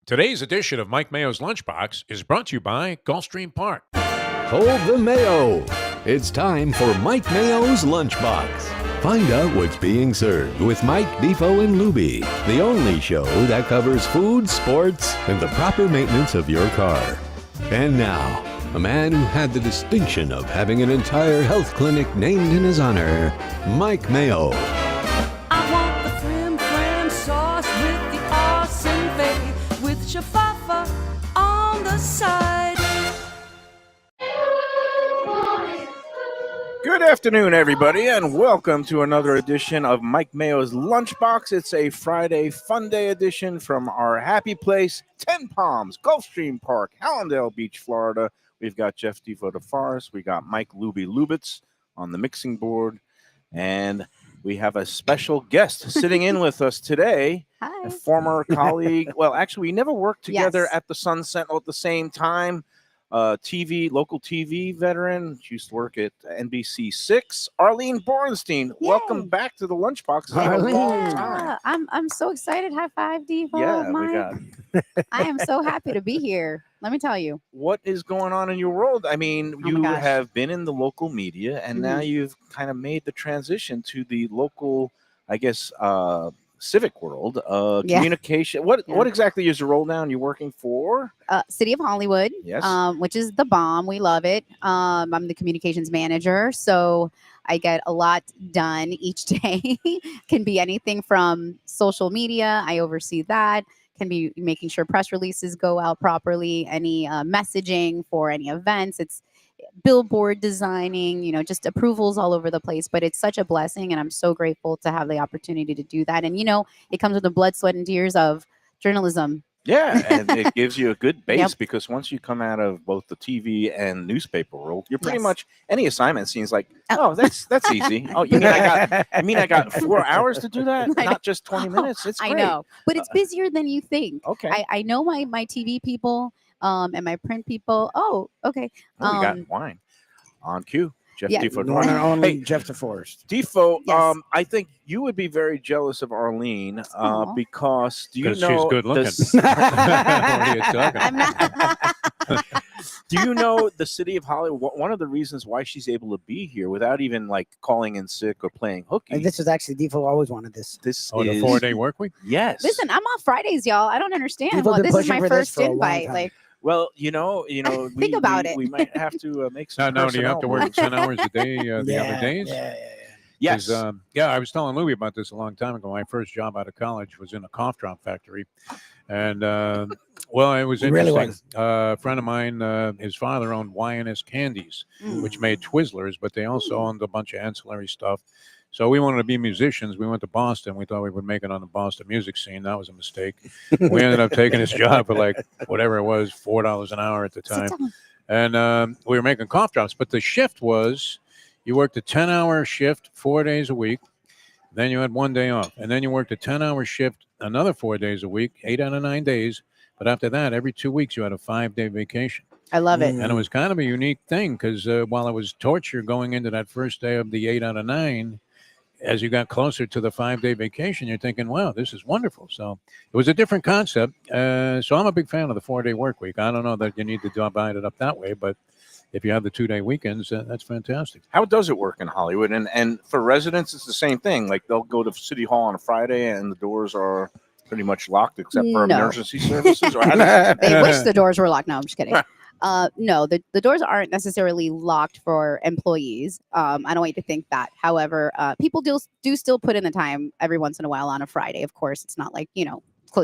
Today's edition of Mike Mayo's Lunchbox is brought to you by Gulfstream Park. Hold the Mayo. It's time for Mike Mayo's Lunchbox. Find out what's being served with Mike, Defo and Lubie, the only show that covers food, sports, and the proper maintenance of your car. And now, a man who had the distinction of having an entire health clinic named in his honor, Mike Mayo. I want the frim sauce with the awesome fave with shafafa on the side. Good afternoon, everybody, and welcome to another edition of Mike Mayo's Lunchbox. It's a Friday Fun Day edition from our happy place, 10 Palms, Gulfstream Park, Hallandale Beach, Florida. We've got Jeff Defo de Forest. We got Mike Lubie Lubitz on the mixing board, and we have a special guest sitting in with us today. Hi. A former colleague. Well, actually, we never worked together Yes. at the Sun Sentinel at the same time. Local TV veteran. She used to work at NBC6. Arlene Bornstein. Yay. Welcome back to the Lunchbox. It's been a long time. I'm so excited. High five, Devo. Yeah, Mike. we got. I am so happy to be here. Let me tell you. What is going on in your world? I mean, my you gosh. have been in the local media, and now you've kind of made the transition to the local, I guess, civic world. Yeah. Communication. What Yeah. what exactly is your role now? And you're working for? City of Hollywood, Yes. which is the bomb. We love it. I'm the communications manager, so I get a lot done each day. Can be anything from social media. I oversee that. Can be making sure press releases go out properly. Any messaging for any events. It's billboard designing, just approvals all over the place. But it's such a blessing, and I'm so grateful to have the opportunity to do that. And it comes with the blood, sweat, and tears of journalism. Yeah, and it gives you a good base Yep. because once you come out of both the TV and newspaper world, you're pretty Yes. much any assignment seems like, Oh. oh, that's easy. Oh, you mean I got 4 hours to do that, I know. not just 20 minutes? It's I great. know, but it's busier than you think. Okay. I know my TV people and my print people. Oh, okay. Oh, we got wine on cue. Jeff Yeah. Defo. The one and only Hey, Jeff DeForest. Defo, Yes. I think you would be very jealous of Arlene Aw. because do you 'Cause know she's good looking. the- What are you talking I'm not. do you know the city of Hollywood? One of the reasons why she's able to be here without even like calling in sick or playing hooky. And this is actually Defo always wanted this. This Oh, the is 4-day work week? yes. Listen, I'm off Fridays, y'all. I don't understand. People Well, been this is pushing my for this first for a long invite. time. Like, Well, Think about it. We might have to make some. No, do you have to work personnel 10 hours a day the other days? Yeah. Yes. 'Cause, I was telling Louie about this a long time ago. My first job out of college was in a cough drop factory. And, well, it was It really interesting. A friend of mine, his father owned YNS Candies, which made Twizzlers, but they also owned a bunch of ancillary stuff. So we wanted to be musicians. We went to Boston. We thought we would make it on the Boston music scene. That was a mistake. We ended up taking this job for like whatever it was, $4 an hour at the sit time. down. And we were making cough drops, but the shift was you worked a 10-hour shift 4 days a week. Then you had 1 day off. And then you worked a 10-hour shift another 4 days a week, 8 out of 9 days. But after that, every 2 weeks, you had a 5-day vacation. I love it. And it was kind of a unique thing because while it was torture going into that first day of the 8 out of 9, as you got closer to the 5-day vacation, you're thinking, wow, this is wonderful. So it was a different concept. So I'm a big fan of the 4-day work week. I don't know that you need to divide it up that way, but if you have the 2-day weekends, that's fantastic. How does it work in Hollywood? And for residents, it's the same thing. Like they'll go to City Hall on a Friday, and the doors are pretty much locked except for No. emergency services. Or how does They wish the doors were locked. No, I'm just kidding. No, the doors aren't necessarily locked for employees. I don't want you to think that. However, people do still put in the time every once in a while on a Friday. Of course, it's not like,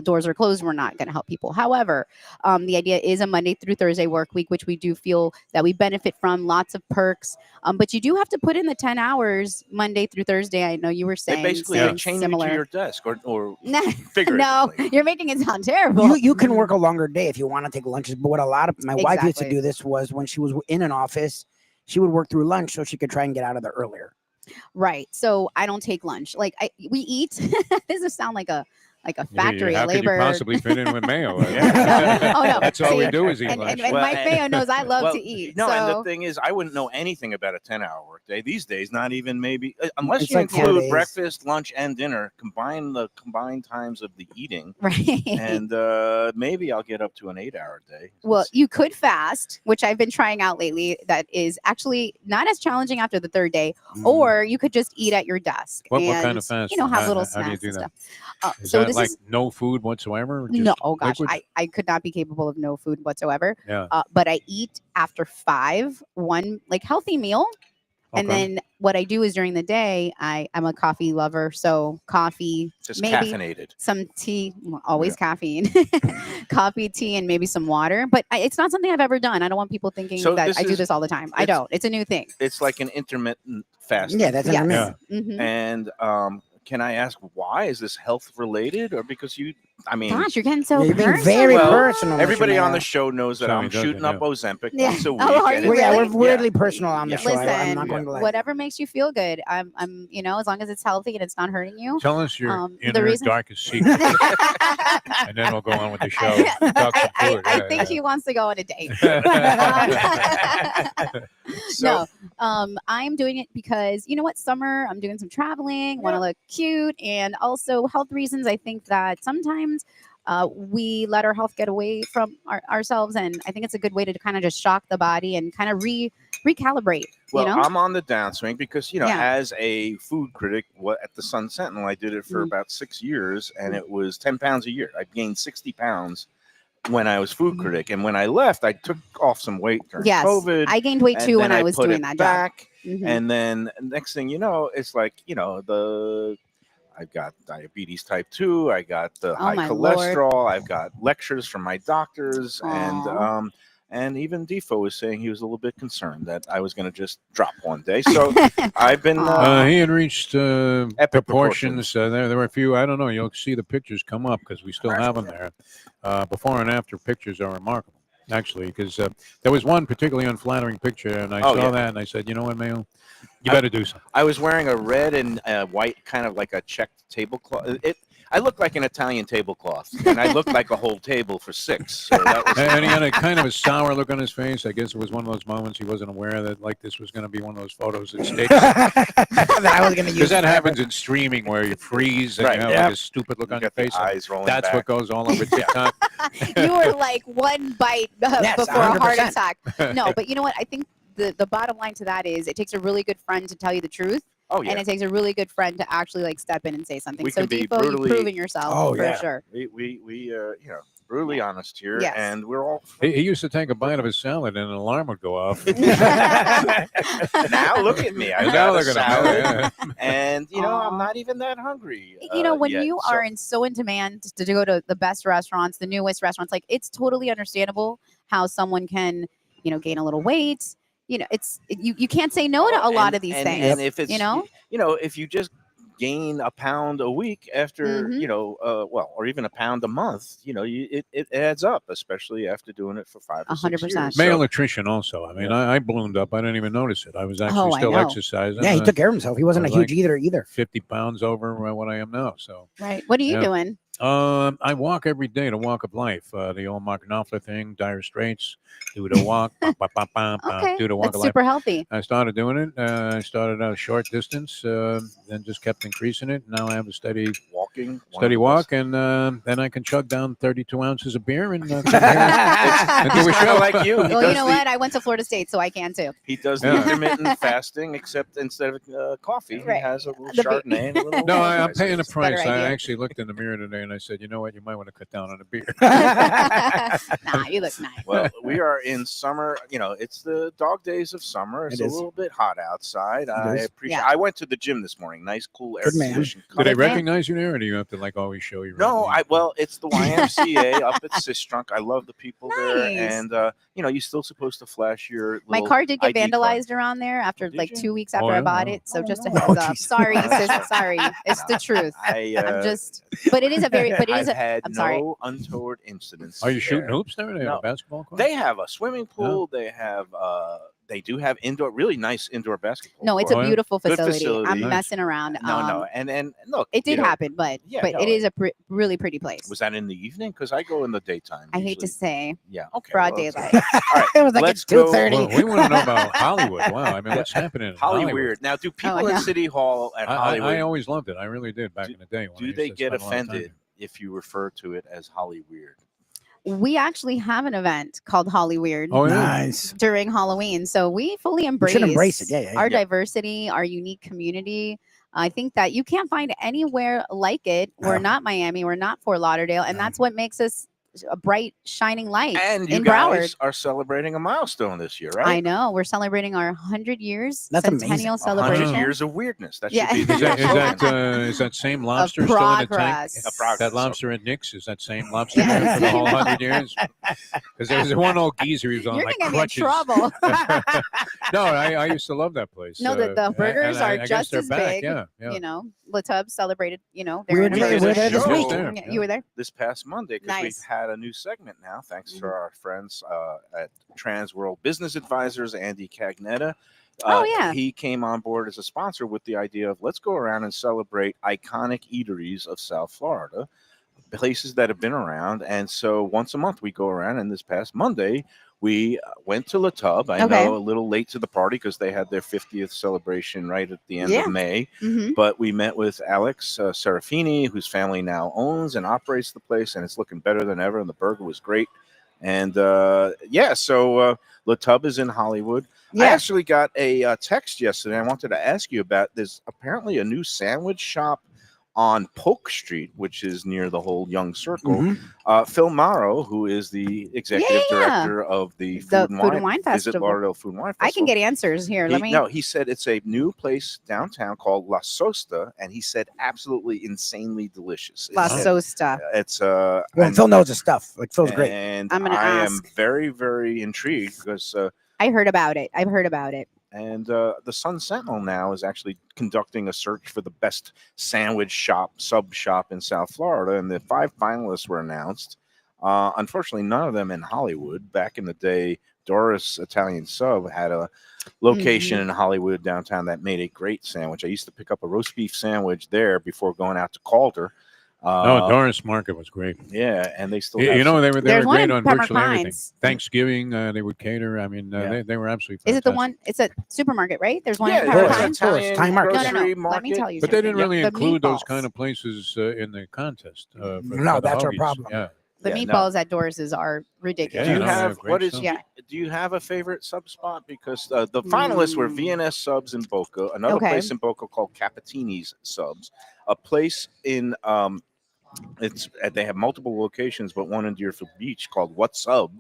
doors are closed. We're not going to help people. However, the idea is a Monday through Thursday work week, which we do feel that we benefit from. Lots of perks. But you do have to put in the 10 hours Monday through Thursday. I know you were they saying basically something chain you similar. to your desk or No, figuratively? you're making it sound terrible. You can work a longer day if you want to take lunches. But what my wife used to Exactly. do this was when she was in an office, she would work through lunch so she could try and get out of there earlier. Right. So I don't take lunch. Like we eat. This does sound like a like a You- factory How could you labor. possibly fit in with Mayo? Oh, no. That's all we See, do is eat and lunch. Mike Mayo knows I love Well, to eat. No, so and the thing is, I wouldn't know anything about a 10-hour workday these days. Not even maybe unless It's you like 4 include days. breakfast, lunch, and dinner. Combine the combined times of the eating, right. and maybe I'll get up to an 8-hour day. Well, Let's see. you could fast, which I've been trying out lately. That is actually not as challenging after the third day. Or you could just eat at your desk. What and, kind of fast? You know, have How- little how do you snacks do and that? stuff. Is So that this like is no food whatsoever? or no. just Oh gosh, liquid? I could not be capable of no food whatsoever. Yeah. But I eat after 5, one like healthy meal. And Okay. then what I do is during the day, I'm a coffee lover. So coffee, Just maybe caffeinated. some tea, well, always caffeine, coffee, tea, and maybe some water. But it's not something I've ever done. I don't want people thinking So that this I do is- this all the time. I it's- don't. It's a new thing. It's like an intermittent fasting. Yeah, that's Yes. intermittent. Mhm. And can I ask why? Is this health related, or because you? I mean, Gosh, you're getting so Yeah, you're being personal. very Well, personal. Mr. everybody on Mayo. the show knows that So I'm he does it, shooting up yeah. Ozempic Yeah. once a week. Oh, are and you it's- Well, yeah, really? we're weirdly personal on the Yeah. show. I'm Listen, not going to lie. Whatever makes you feel good. I'm as long as it's healthy and it's not hurting you. Tell us your the inner reason- darkest secret, and then we'll go on with the show. Talk some food. I Yeah, think he wants to go on a date. So, I'm doing it because you know what? Summer, I'm doing some traveling, want to look cute, and also health reasons. I think that sometimes we let our health get away from ourselves, and I think it's a good way to kind of just shock the body and kind of recalibrate. well, you know? I'm on the downswing because Yeah. as a food critic, at the Sun Sentinel, I did it for about 6 years, and it was 10 pounds a year. I gained 60 pounds when I was food critic, and when I left, I took off some weight during Yes, COVID. I gained weight and too when then I was put doing it that back, job. Mhm. and then next thing you know, it's like I've got diabetes type 2. I got the high my cholesterol. I've got lectures from my doctors, Aw. and even Defo was saying he was a little bit concerned that I was going to just drop one day. So I've been. he had reached Epic proportions. There were a few. I don't know. You'll see the pictures come up because we still have them there. Before and after pictures are remarkable, actually, because there was one particularly unflattering picture, and I Oh, saw yeah. that, and I said, you know what, Mayo, you better do something. I was wearing a red and white, kind of like a checked tablecloth. I looked like an Italian tablecloth, and I looked like a whole table for 6. So that was. And he had a kind of a sour look on his face. I guess it was one of those moments he wasn't aware that like this was going to be one of those photos that sticks. that I was going to use. Because that happens in streaming where you freeze and Right, you have yeah. like a stupid look You on your got the face. eyes rolling That's back. what goes all over TikTok. You were like one bite Yes, before a heart 100%. attack. No, but you know what? I think the bottom line to that is it takes a really good friend to tell you the truth. Oh yeah. And it takes a really good friend to actually like step in and say something. We So can be Defo, brutally- you've proven yourself Oh, for yeah. sure. we brutally honest here, Yes. and we're all. He used to take a bite of his salad and an alarm would go off. Now look at me. I And got now a look at him. salad, Yeah. and Aw. I'm not even that hungry. When yet. you So- are so in demand to go to the best restaurants, the newest restaurants, like it's totally understandable how someone can, gain a little weight. You can't say no to a lot of these things. And if it's you if you just gain a pound a week after Mhm. or even a pound a month, it adds up, especially after doing it for 5 or 6 100%. years. Male So- nutrition also. I mean, Yeah. I ballooned up. I didn't even notice it. I was actually Oh, I still know. exercising. Yeah, he took care of himself. He wasn't a I was huge eater either. 50 pounds over what I am now. So right. What are you Yeah. doing? I walk every day, the walk of life. The old Mark Knopfler thing, Dire Straits, do the walk, Okay, do the walk that's of life. super healthy. I started doing it. I started out a short distance, then just kept increasing it. Now I have a steady walking, walk, and then I can chug down 32 ounces of beer and come here and He's do a kind show. of like you. He Well, does you know the- what? I went to Florida State, so I can too. He does the Yeah. intermittent fasting, except instead of coffee, Right. he has a little The beer. Chardonnay and a little. No, I'm Budweiser. paying the It's a better price. I idea. actually looked in the mirror today and I said, you know what? You might want to cut down on the beer. Nah, you look nice. Well, we are in summer. It's the dog days of summer. It's It a is. little bit hot outside. I is. appreciate. Yeah. I went to the gym this morning. Nice, cool air Good man. conditioned. Do they Good man. recognize you there, or do you have to always show your? No, ID? it's the YMCA up at Sistrunk. I love the people there, Nice. and you're still supposed to flash your. My little car did get ID card. vandalized around there after Did like you? 2 weeks Oh, after yeah? I bought it. So Oh, just a no. heads Oh, up. geez. Sorry, sis. Sorry. It's the truth. I'm But it is a very, but it is I've a, had I'm no sorry. untoward incidents. Are you shooting there. hoops there? They have No. a basketball court. They have a swimming pool. They have they do have really nice indoor basketball. No, it's court. a yeah. beautiful Good facility. facility. I'm Nice. messing around. No, and look, It you did know, happen, but Yeah, no, it is a really pretty place. Was that in the evening? Because I go in the daytime. I hate to usually. say Yeah. Okay. broad well, daylight. All right. It was like let's at go. 2:30. Well, we want to know about Hollywood. Wow, I mean, what's happening in Holly Hollywood? Weird. Now, do people I at know. City Hall at I Hollywood always loved it. I really did back in the day. When I do used they to get spend a lot of time offended if you refer to it as Holly Weird? We actually have an event called Holly Weird there. Oh, yeah. Nice. during Halloween. So we fully We embrace, should embrace it. Yeah. our diversity, our unique community. I think that you can't find anywhere like it. We're No. not Miami. We're not Fort Lauderdale. And No. that's what makes us a bright, shining light And you in guys Broward. are celebrating a milestone this year, right? I know. We're celebrating our 100 years That's amazing. centennial 100 celebration. years of weirdness. That Yeah. should be Is the that is that same lobster still in the tank? progress. Of progress. That lobster at Nick's, is that same lobster Yeah. there for the whole 100 years? Because there was one old geezer who was on You're like going to get me in crutches. trouble. No, I used to love that place. No, the burgers and are I guess just they're as back. big. Yeah, yeah. You know, La Tub celebrated, their We were there- anniversary. we were there this week. There, Yeah, you were there? this past Monday because we've Nice. had a new segment now, thanks to Mhm. our friends at Trans World Business Advisors, Andy Cagnetta. Oh, yeah. He came on board as a sponsor with the idea of let's go around and celebrate iconic eateries of South Florida, places that have been around. And so once a month we go around, and this past Monday we went to La Tub. I Okay. know a little late to the party because they had their 50th celebration right at the end Yeah. of May. Mm-hmm. But we met with Alex Serafini, whose family now owns and operates the place, and it's looking better than ever. And the burger was great. And so La Tub is in Hollywood. I Yeah. actually got a text yesterday. I wanted to ask you about. There's apparently a new sandwich shop on Polk Street, which is near the whole Young Circle. Mhm. Phil Morrow, who is the executive Yeah. director of the Food and Wine Festival. Visit Lauderdale Food and Wine Festival. I can get answers here. Let me. No, he said it's a new place downtown called La Sosta, and he said absolutely insanely delicious. La It's- Sosta. It's Well, and- Phil knows his stuff. Like Phil's great. and I'm gonna I am ask. very, very intrigued because I heard about it. I've heard about it. and the Sun Sentinel now is actually conducting a search for the best sandwich sub shop in South Florida, and the 5 finalists were announced. Unfortunately, none of them in Hollywood. Back in the day, Doris Italian Sub had a location in Hollywood downtown that made a great sandwich. I used to pick up a roast beef sandwich there before going out to Calder. No, Doris Market was great. Yeah, and they still You have know, they were There's one great in on Pembroke virtually everything. Pines. Thanksgiving, they would cater. I mean, Yeah. they were absolutely Is it the fantastic. one? It's a supermarket, right? There's one Yeah, in Pembroke there's Pines. Italian Time market. No, no, grocery no. Let me market. tell you But they something. didn't really The include those meatballs. kind of places in the contest. For No, the that's our hoagies. problem. Yeah. The Yeah, no. meatballs at Doris's are ridiculous. Do you no, they're have great what is? stuff. Yeah. Do you have a favorite sub spot? Because the finalists were VNS Subs in Boca, another Okay. place in Boca called Capatini's Subs, a place in they have multiple locations, but one in Deerfield Beach called What's Up,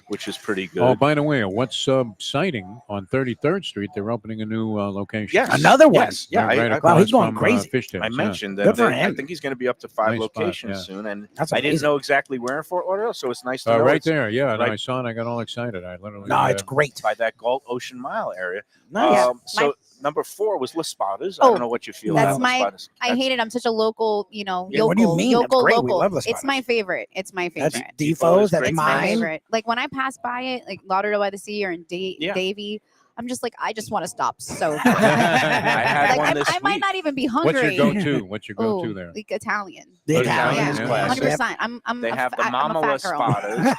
which is pretty good. Oh, by the way, a What's Sub sighting on 33rd Street. They're opening a new location. yes, Another one. Yes, yeah, Right I, across Wow, he's going from, crazy. Fish Tips, I yeah. mentioned that. Good for I him. think he's going to be up to 5 Nice spot, locations yeah. soon, and That's I didn't amazing. know exactly where in Fort Lauderdale, so it's nice to know Right it's there, yeah. And right- I saw it. I got all excited. I literally. No, it's great. by that Gulf Ocean Mile area. Nice. So number 4 was Las Spadas. I Oh, don't know what you feel that's about my- Las Spadas. I hate it. I'm such a local, yokel. Yeah, what do you mean? That's Yokel, great. We local. love Las It's Spadas. my favorite. It's my favorite. That's Defoe's Defoe's. That's great. It's my mine. favorite. Like when I pass by it, like Lauderdale by the Sea or in Yeah. Davie, I'm just like, I just want to stop so I had like, one I, this I might week. not even be What's hungry. your go-to? What's your go-to Ooh, there? like Italian. The Oh, Italian yeah. is Yeah. classic. 100%. I'm They a have the I'm a Mama fat Las girl. Spadas.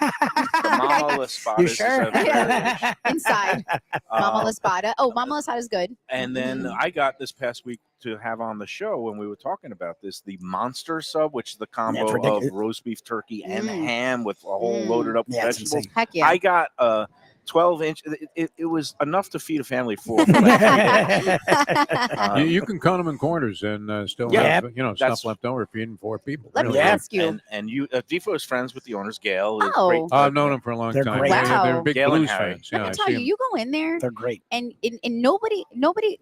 The Mama Las Spadas. You is sure? a very- Inside. Mama La Spada. Oh, Mama La Spada is good. And then I got this past week to have on the show when we were talking about this, the Monster Sub, which is the combo of ridiculous. roast beef, turkey, and Mm. ham with a whole Mm. loaded up Yeah, it's vegetables. insane. Heck yeah. I got 12-inch. It was enough to feed a family of 4. You can cut them in quarters and still Yeah, have that's- stuff left over feeding 4 people. Let me really. ask you. And you, Defo is friends with the owners. Gail is Oh. great. I've known them for a long They're time. great. They're Wow. big Gail and blues Harry. fans. Let Yeah, me I tell see you, 'em. you go in there They're great. and nobody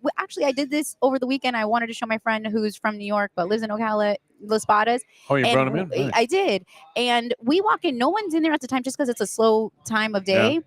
well, actually I did this over the weekend. I wanted to show my friend who's from New York but lives in Ocala, Las Spadas. Oh, you and brought them in? Nice. I did. And we walk in, no one's in there at the time just because it's a slow time of day.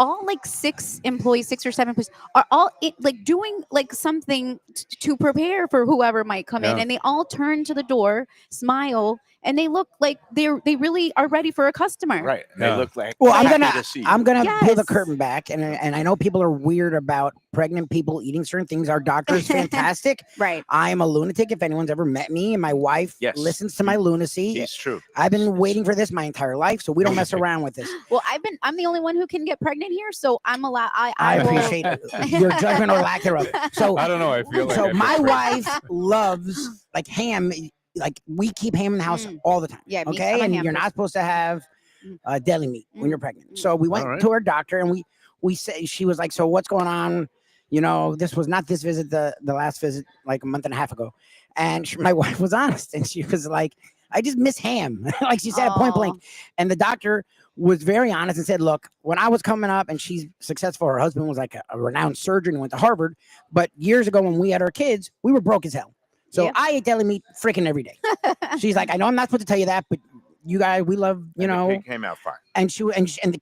All like 6 employees, 6 or 7 employees are all like doing like something to prepare for whoever might come in. Yeah. And they all turn to the door, smile, and they look like they really are ready for a customer. Right. And Yeah. they look like Well, happy to see you. I'm gonna peel the Yes. curtain back, and I know people are weird about pregnant people eating certain things. Our doctor is fantastic. Right. I am a lunatic. If anyone's ever met me, and my wife Yes. listens to my lunacy. He's true. I've been waiting for this my entire life, so we don't mess around with this. Well, I'm the only one who can get pregnant here, so I'm allowed. I will- appreciate your judgment or lack thereof. So I don't know. I feel like so I my feel wife loves like ham. Like we keep ham in the house all the time. Yeah, me- Okay. I'm a And ham you're not person. supposed to have deli meat when you're pregnant. So we went All right. to her doctor and we say she was like, so what's going on? You know, this was not this visit, the last visit like a month and a half ago. And my wife was honest and she was like, I just miss ham. Like she said at point blank. And the doctor was very honest and said, look, when I was coming up and she's successful, her husband was like a renowned surgeon and went to Harvard. But years ago when we had our kids, we were broke as hell. So Yep. I ate deli meat freaking every day. She's like, I know I'm not supposed to tell you that, but you guys, we love, you And the know, pig came out fine. and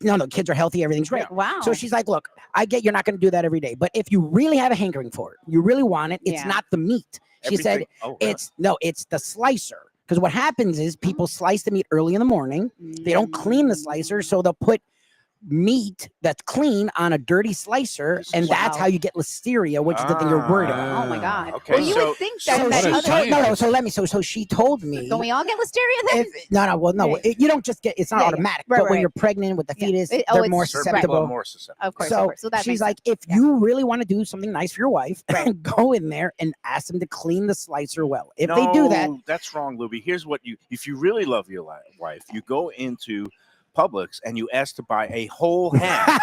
no, kids are healthy. Everything's great. Wow. So she's like, look, I get you're not going to do that every day, but if you really have a hankering for it, you really want it, it's Yeah. not the meat. She said, Everything- oh, really? it's the slicer. Because what happens is people slice the meat early in the morning. They don't clean the slicer, so they'll put meat that's clean on a dirty slicer, and that's Wow. how you get listeria, which is the thing you're worried about. Oh my God. Okay, Well, you so- would think so that. So what she a that told, no, scientist. so let me. So she told me. don't we all get listeria then? No. Right. You don't just get. It's not Yeah, yeah. automatic. Right, but when right. you're pregnant with the Yeah. fetus, It- they're it's more Certain people susceptible. are more susceptible. Of course. So So that she's makes like, sense. if you really want to do something nice for your wife, go in there and ask them to clean the slicer well. If they do that, No, that's wrong, Lubie. Here's what if you really love your wife, you go into Publix and you ask to buy a whole ham,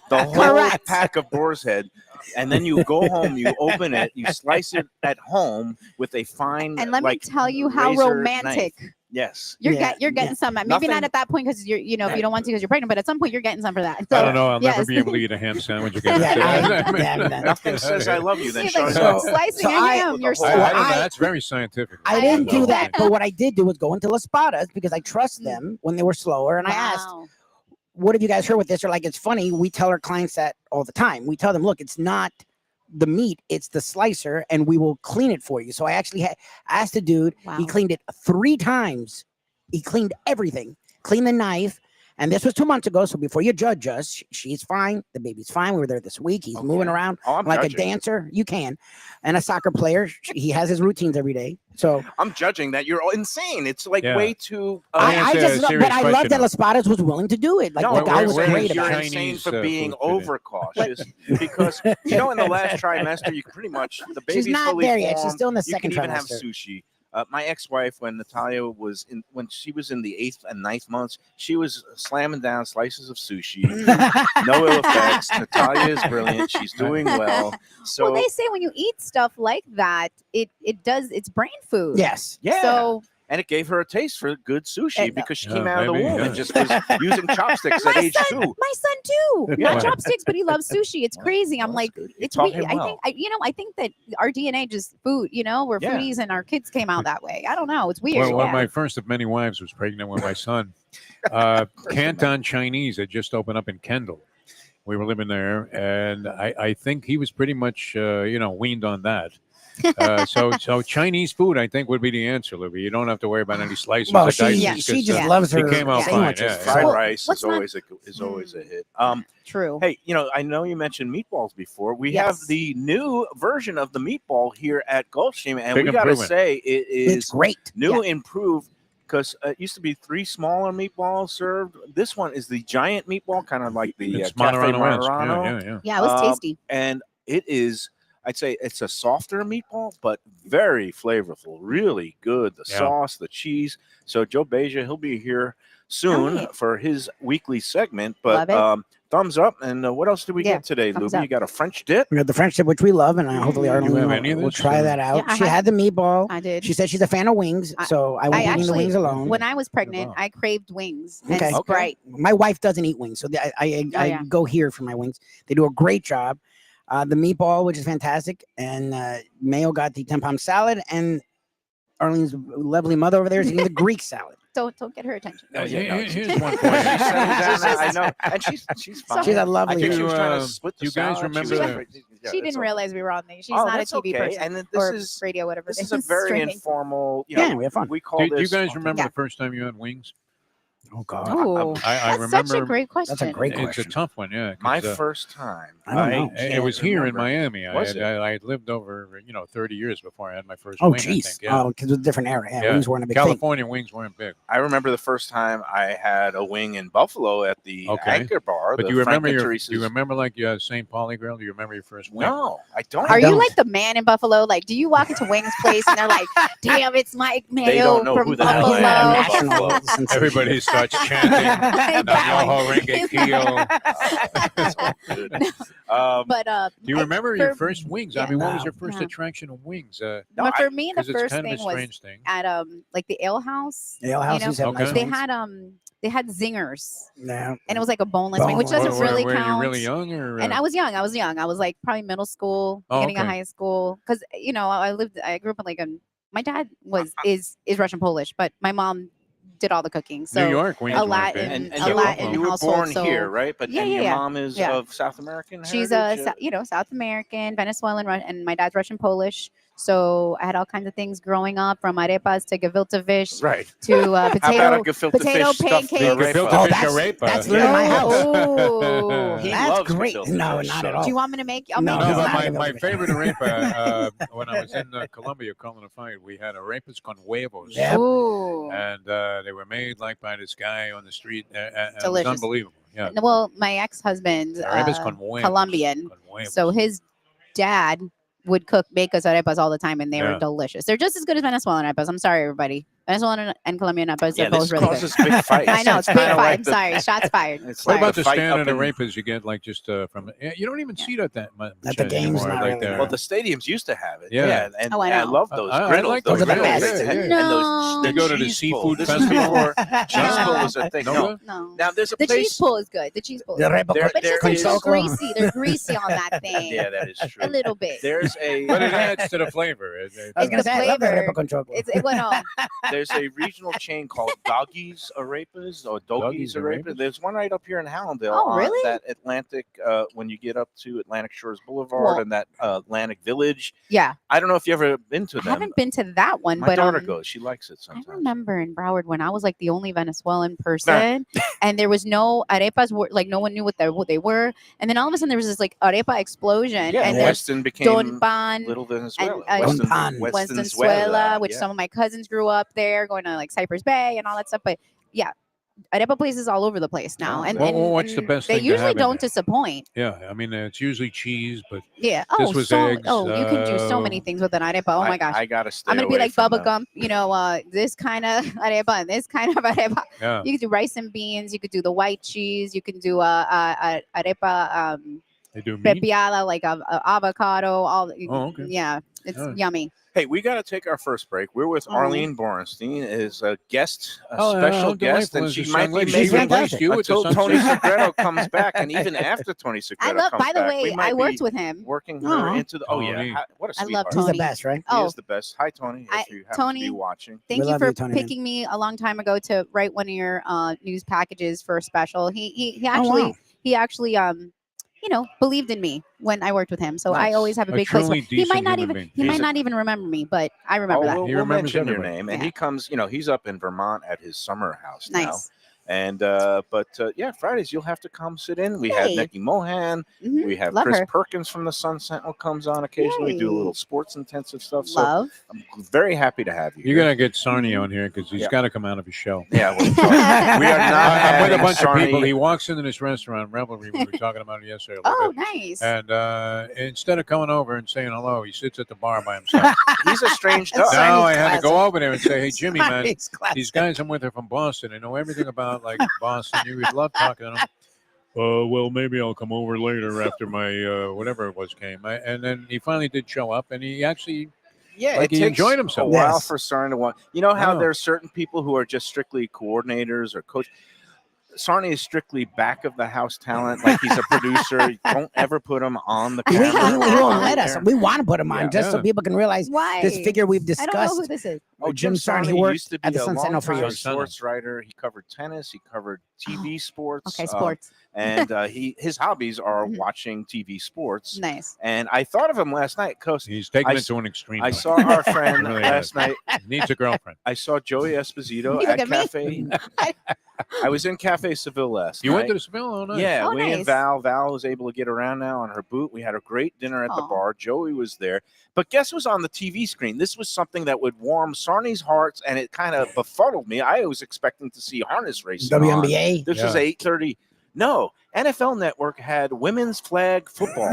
the whole Correct. pack of boar's head, and then you go home, you open it, you slice it at home with a fine. And let me like, tell you how razor romantic. knife. Yes. You're Yeah, you're getting some. Maybe Nothing- not at that point because if you don't want to because you're pregnant, but at some point you're getting some for that. I So, don't know. I'll never yes. be able to eat a ham sandwich again. Nothing says I love you then. See, Sean. like, So- slicing so a I- ham, you're I- so. I don't know. I- That's very scientific. I I didn't do know. that. But what I did do was go into Las Patas because I trust them when they were slower, and I asked, Wow. what have you guys heard with this? They're like, it's funny. We tell our clients that all the time. We tell them, look, it's not the meat, it's the slicer, and we will clean it for you. So I actually asked the dude, he Wow. cleaned it 3 times. He cleaned everything, cleaned the knife. And this was 2 months ago. So before you judge us, she's fine. The baby's fine. We were there this week. He's moving Okay. around Oh, I'm like judging. a dancer. You can. And a soccer player. He has his routines every day. So I'm judging that. You're insane. It's like Yeah. way too. I I answer just, a but serious I love question, that though. Las Patas was willing to do it. Like No, the guy where- was where great is you're about your it. insane Chinese, for being food today? overcautious because in the last trimester you pretty much the baby's She's not fully there yet. She's formed. still in the You second can even have trimester. sushi. My ex-wife, when Natalia was when she was in the 8th and 9th months, she was slamming down slices of sushi. No ill effects. Natalia is brilliant. She's doing well. So Well, they say when you eat stuff like that, it's brain food. Yes. yeah. So And it gave her a taste for good sushi because she Yeah, came out of the maybe, womb yeah. and just was using chopsticks at my age son, 2. my son too. Yeah. Not chopsticks, but he loves sushi. It's crazy. I'm Well, like, that's good. You it's taught weird. him I well. think I think that our DNA just food. We're Yeah. foodies, and our kids came out that way. I don't know. It's weird. Well, yeah. my first of many wives was pregnant with my son. Canton Chinese had just opened up in Kendall. We were living there, and I think he was pretty much, weaned on that. So Chinese food, I think, would be the answer, Libby. You don't have to worry about any slices. Well, or she, dices Yeah. she 'cause, just Yeah. loves he her came out fine, sandwiches. yeah, Fried Well, rice let's is not- always a hit. True. Hey, I know you mentioned meatballs before. We Yes. have the new version of the meatball here at Gulfstream, and Big we got to improvement. say it It's is great. new, improved, because it used to be 3 smaller meatballs served. This one is the giant meatball, kind of like the It's Cafe Monterano-esque. Monterano. Yeah. Yeah, it was Um, tasty. And it is, I'd say it's a softer meatball, but very flavorful, really good. The Yeah. sauce, the cheese. So Joe Beja, he'll be here soon Right. for his weekly segment. But Love it. thumbs up. And what else did we Yeah, get today, thumbs Luby? up. You got a French dip? We got the French dip, which we love, and hopefully You have Arlene any of will this? try that out. Yeah, I she had- had the meatball. I did. She said she's a fan of wings, so I won't be eating the actually- wings alone. When I was pregnant, Wow. I craved wings and Okay. Okay. Sprite. My wife doesn't eat wings, so I yeah. go here for my wings. They do a great job. The meatball, which is fantastic, and Mayo got the tempeh salad, and Arlene's lovely mother over there is eating the Greek salad. don't get her attention. Oh, yeah, no, Here's she's- one She's point. settling down now, I know, and she's fine. She's a I lovely. think she was trying to You, split the you guys salad. She was remember- like, yeah, She that's didn't okay. realize we were on there. She's Oh, not a that's TV okay. person And then or this is radio, whatever. this it is a is, very streaming. informal. You Yeah, know, we have fun. We call Do this. you guys remember Yeah. the first time you had wings? Oh God. Oh, I that's such a remember- great question. That's a great It's a question. tough one, yeah. 'cause, My first time. I don't know. it was can't here in remember. Miami. Was it? I had lived over 30 years before I had my first Oh, wing. I jeez. think, yeah. Oh, because it was a different era. Yeah, Yeah. wings weren't a big thing. California wings weren't big. I remember the first time I had a wing in Buffalo at the Okay. Anchor Bar. But the do you remember Frank and do Teresa's- you remember like St. Pauli girl? Do you remember your first wing? No, I don't. Are you don't. like the man in Buffalo? Like, do you walk into Wings Place and they're like, "Damn, it's Mike Mayo don't know from who the hell Buffalo." I am. National Buffalo. sensation. Everybody starts chanting. Bowing. Renge Kyo. That's all good. But Do you remember your for- first wings? yeah. I mean, what was No. your first No. attraction of wings? No, but for me, the Because it's first kind of thing a was strange thing. at like the ale house. The ale house know, used to have Okay. nice They wings. had zingers, Yeah. and it was like a boneless wing, which Boneless. doesn't Were- really were count. you really young or? And I was young. I was like probably middle school, Oh, beginning of okay. high school, because I grew up in like my dad is Russian Polish, but my mom did all the cooking. So New York wings a weren't Latin- big. a So you, Latin you were household, born so- here, right? But Yeah, and yeah, your yeah. mom is Yeah. of South American she's heritage? South American, Venezuelan, and my dad's Russian Polish. So I had all kinds of things growing up, from arepas to gefilte fish right. to How about a potato. gefilte potato fish stuffed with pancakes. arepa? Gefilte Oh, fish that's- arepa. that's literally my house. Oh. He That's loves great. gefilte No, fish, not so- at all. Do you want me to make? I'll No, make No, you but some. my favorite arepa when I was in Colombia calling a fight, we had arepas con huevos. Yeah. Ooh. And they were made like by this guy on the street. It was Delicious. unbelievable. Yeah. Well, my ex-husband, Arepas con huevos. Colombian, Con huevos. so his dad would make us arepas all the time, and they Yeah. were delicious. They're just as good as Venezuelan arepas. I'm sorry, everybody. Venezuelan and Colombian arepas Yeah, are both this really good. causes big fights. I know it's big kinda fight. like I'm the- sorry, shots fired. It's What like about the the fight standard up in- arepas you get like just from? You don't even see that much At the games, anymore, not like really. there. Well, the stadiums used to have it. Yeah. And Oh, I I know. love those I griddles. like those are the griddles. best. They had- Yeah. And No. You go to the cheese seafood pull. This is festival? before cheese No. pull was a thing. No? No. No, Now there's a the place. cheese pull is good. The cheese pull, The is good. arepa There- But there just is- they're greasy. They're greasy on that thing. Yeah, that is true. A little bit. There's a But it adds to the flavor. I was It's gonna the say, I love the flavor. arepa con chocolate. there's a regional chain called Doggies Arepas or Doggies Doggies Arepas. Arepas? There's one right up here in Hallandale. Oh, on really? that Atlantic, when you get up to Atlantic Shores Boulevard Well- and that Atlantic Village. Yeah, I don't know if you ever been to I them. haven't been to that one, My but daughter goes. She likes it I sometimes. remember in Broward when I was like the only Venezuelan person, and there was no arepas. Like no one knew what they were, and then all of a sudden there was this like arepa explosion, Yeah, and there's Weston became Don Pan, Little Venezuela. and, Don Pan. Westenzuela, which yeah. some of my cousins grew up there, going to like Cypress Bay and all that stuff. But yeah, arepa places all over the place now, Yeah. and, Well, and what's the and best they thing to usually have in don't there? disappoint. Yeah, I mean it's usually cheese, but Yeah. This Oh, was so eggs, you can do so many things with an arepa. Oh my gosh. I gotta stay. I'm gonna be away like from Bubba them. Gump, this kind of arepa and this kind of arepa. yeah. You could do rice and beans. You could do the white cheese. You can do arepa They do meat. pepiada, like avocado. All Oh, okay. yeah, it's Oh. yummy. Hey, we got to take our first break. We're with Oh. Arlene Bornstein, is a guest, a Oh, special how guest, and delightful she is this might young be lady? She's She making fantastic. replaced you with the until Tony sunset. Segreto comes back, and even after Tony Segreto I love. comes By the back, we way, might I be worked with him. working her Aw. into the. Oh yeah, Tony. what a I sweetheart! love He's the Tony. best, right? He Oh, is the best. Hi, Tony. If you happen Tony, to be watching, Thank We you love for you, Tony, man. picking me a long time ago to write one of your news packages for a special. He Oh, actually wow. believed in me when I worked with him. So I Nice. always have a A big place. truly He might decent not human even being. he might He's a- not even remember me, but I remember that. we'll, He we'll remembers mention your everybody. name, and Yeah. he comes. He's up in Vermont at his summer house now. Nice. And yeah, Fridays you'll have to come sit in. We have Hey. Nikki Mohan. Mhm. We have Love Chris her. Perkins from the Sun Sentinel comes on occasionally. We do a Yay. little sports intensive stuff. So Love. I'm very happy to have you. You here. gotta get Sarni on here because he's Yeah. got to come out of his show. Yeah, we are not. I'm with a having bunch of people. Sarni- He walks into this restaurant, Revelry. We were talking about it yesterday. a little Oh, bit. nice. And instead of coming over and saying hello, he sits at the bar by himself. He's a strange dog. Sarni's Now I had to classic. go over there and say, "Hey, Jimmy, man, Sarni's classic. these guys I'm with are from Boston. They know everything about like Boston. You would love talking to them." Well, maybe I'll come over later after my whatever it was came. And then he finally did show up, and he actually Yeah, Like it he takes enjoyed a himself. while Yes. for Sarn to want. You know how Oh. there's certain people who are just strictly coordinators or coach. Sarni is strictly back of the house talent. Like he's a producer. Don't ever put him on the He camera. won't let us. We want to put him on Yeah. just so people can realize Why? this figure we've I discussed. don't know who this is. Oh, Jim Sarni, he Sarni worked used to be at the a Sun Sentinel for longtime years. sports writer. He covered tennis. He covered TV sports. Okay, sports. And his hobbies are Mhm. watching TV sports. Nice. And I thought of him last night because He's taking I it to an extreme. I now. saw our friend Really last night. He needs a girlfriend. I saw Joey Esposito You look at at me. Cafe. I was in Cafe Seville last You night. went to the Seville? Oh, nice. Yeah, Oh, we and nice. Val was able to get around now on her boot. We had a great dinner at the Aw. bar. Joey was there. But guess who's on the TV screen? This was something that would warm Sarni's hearts, and it kind of befuddled me. I was expecting to see harness racing. WNBA. This was Yeah. 8:30. No, NFL Network had women's flag football.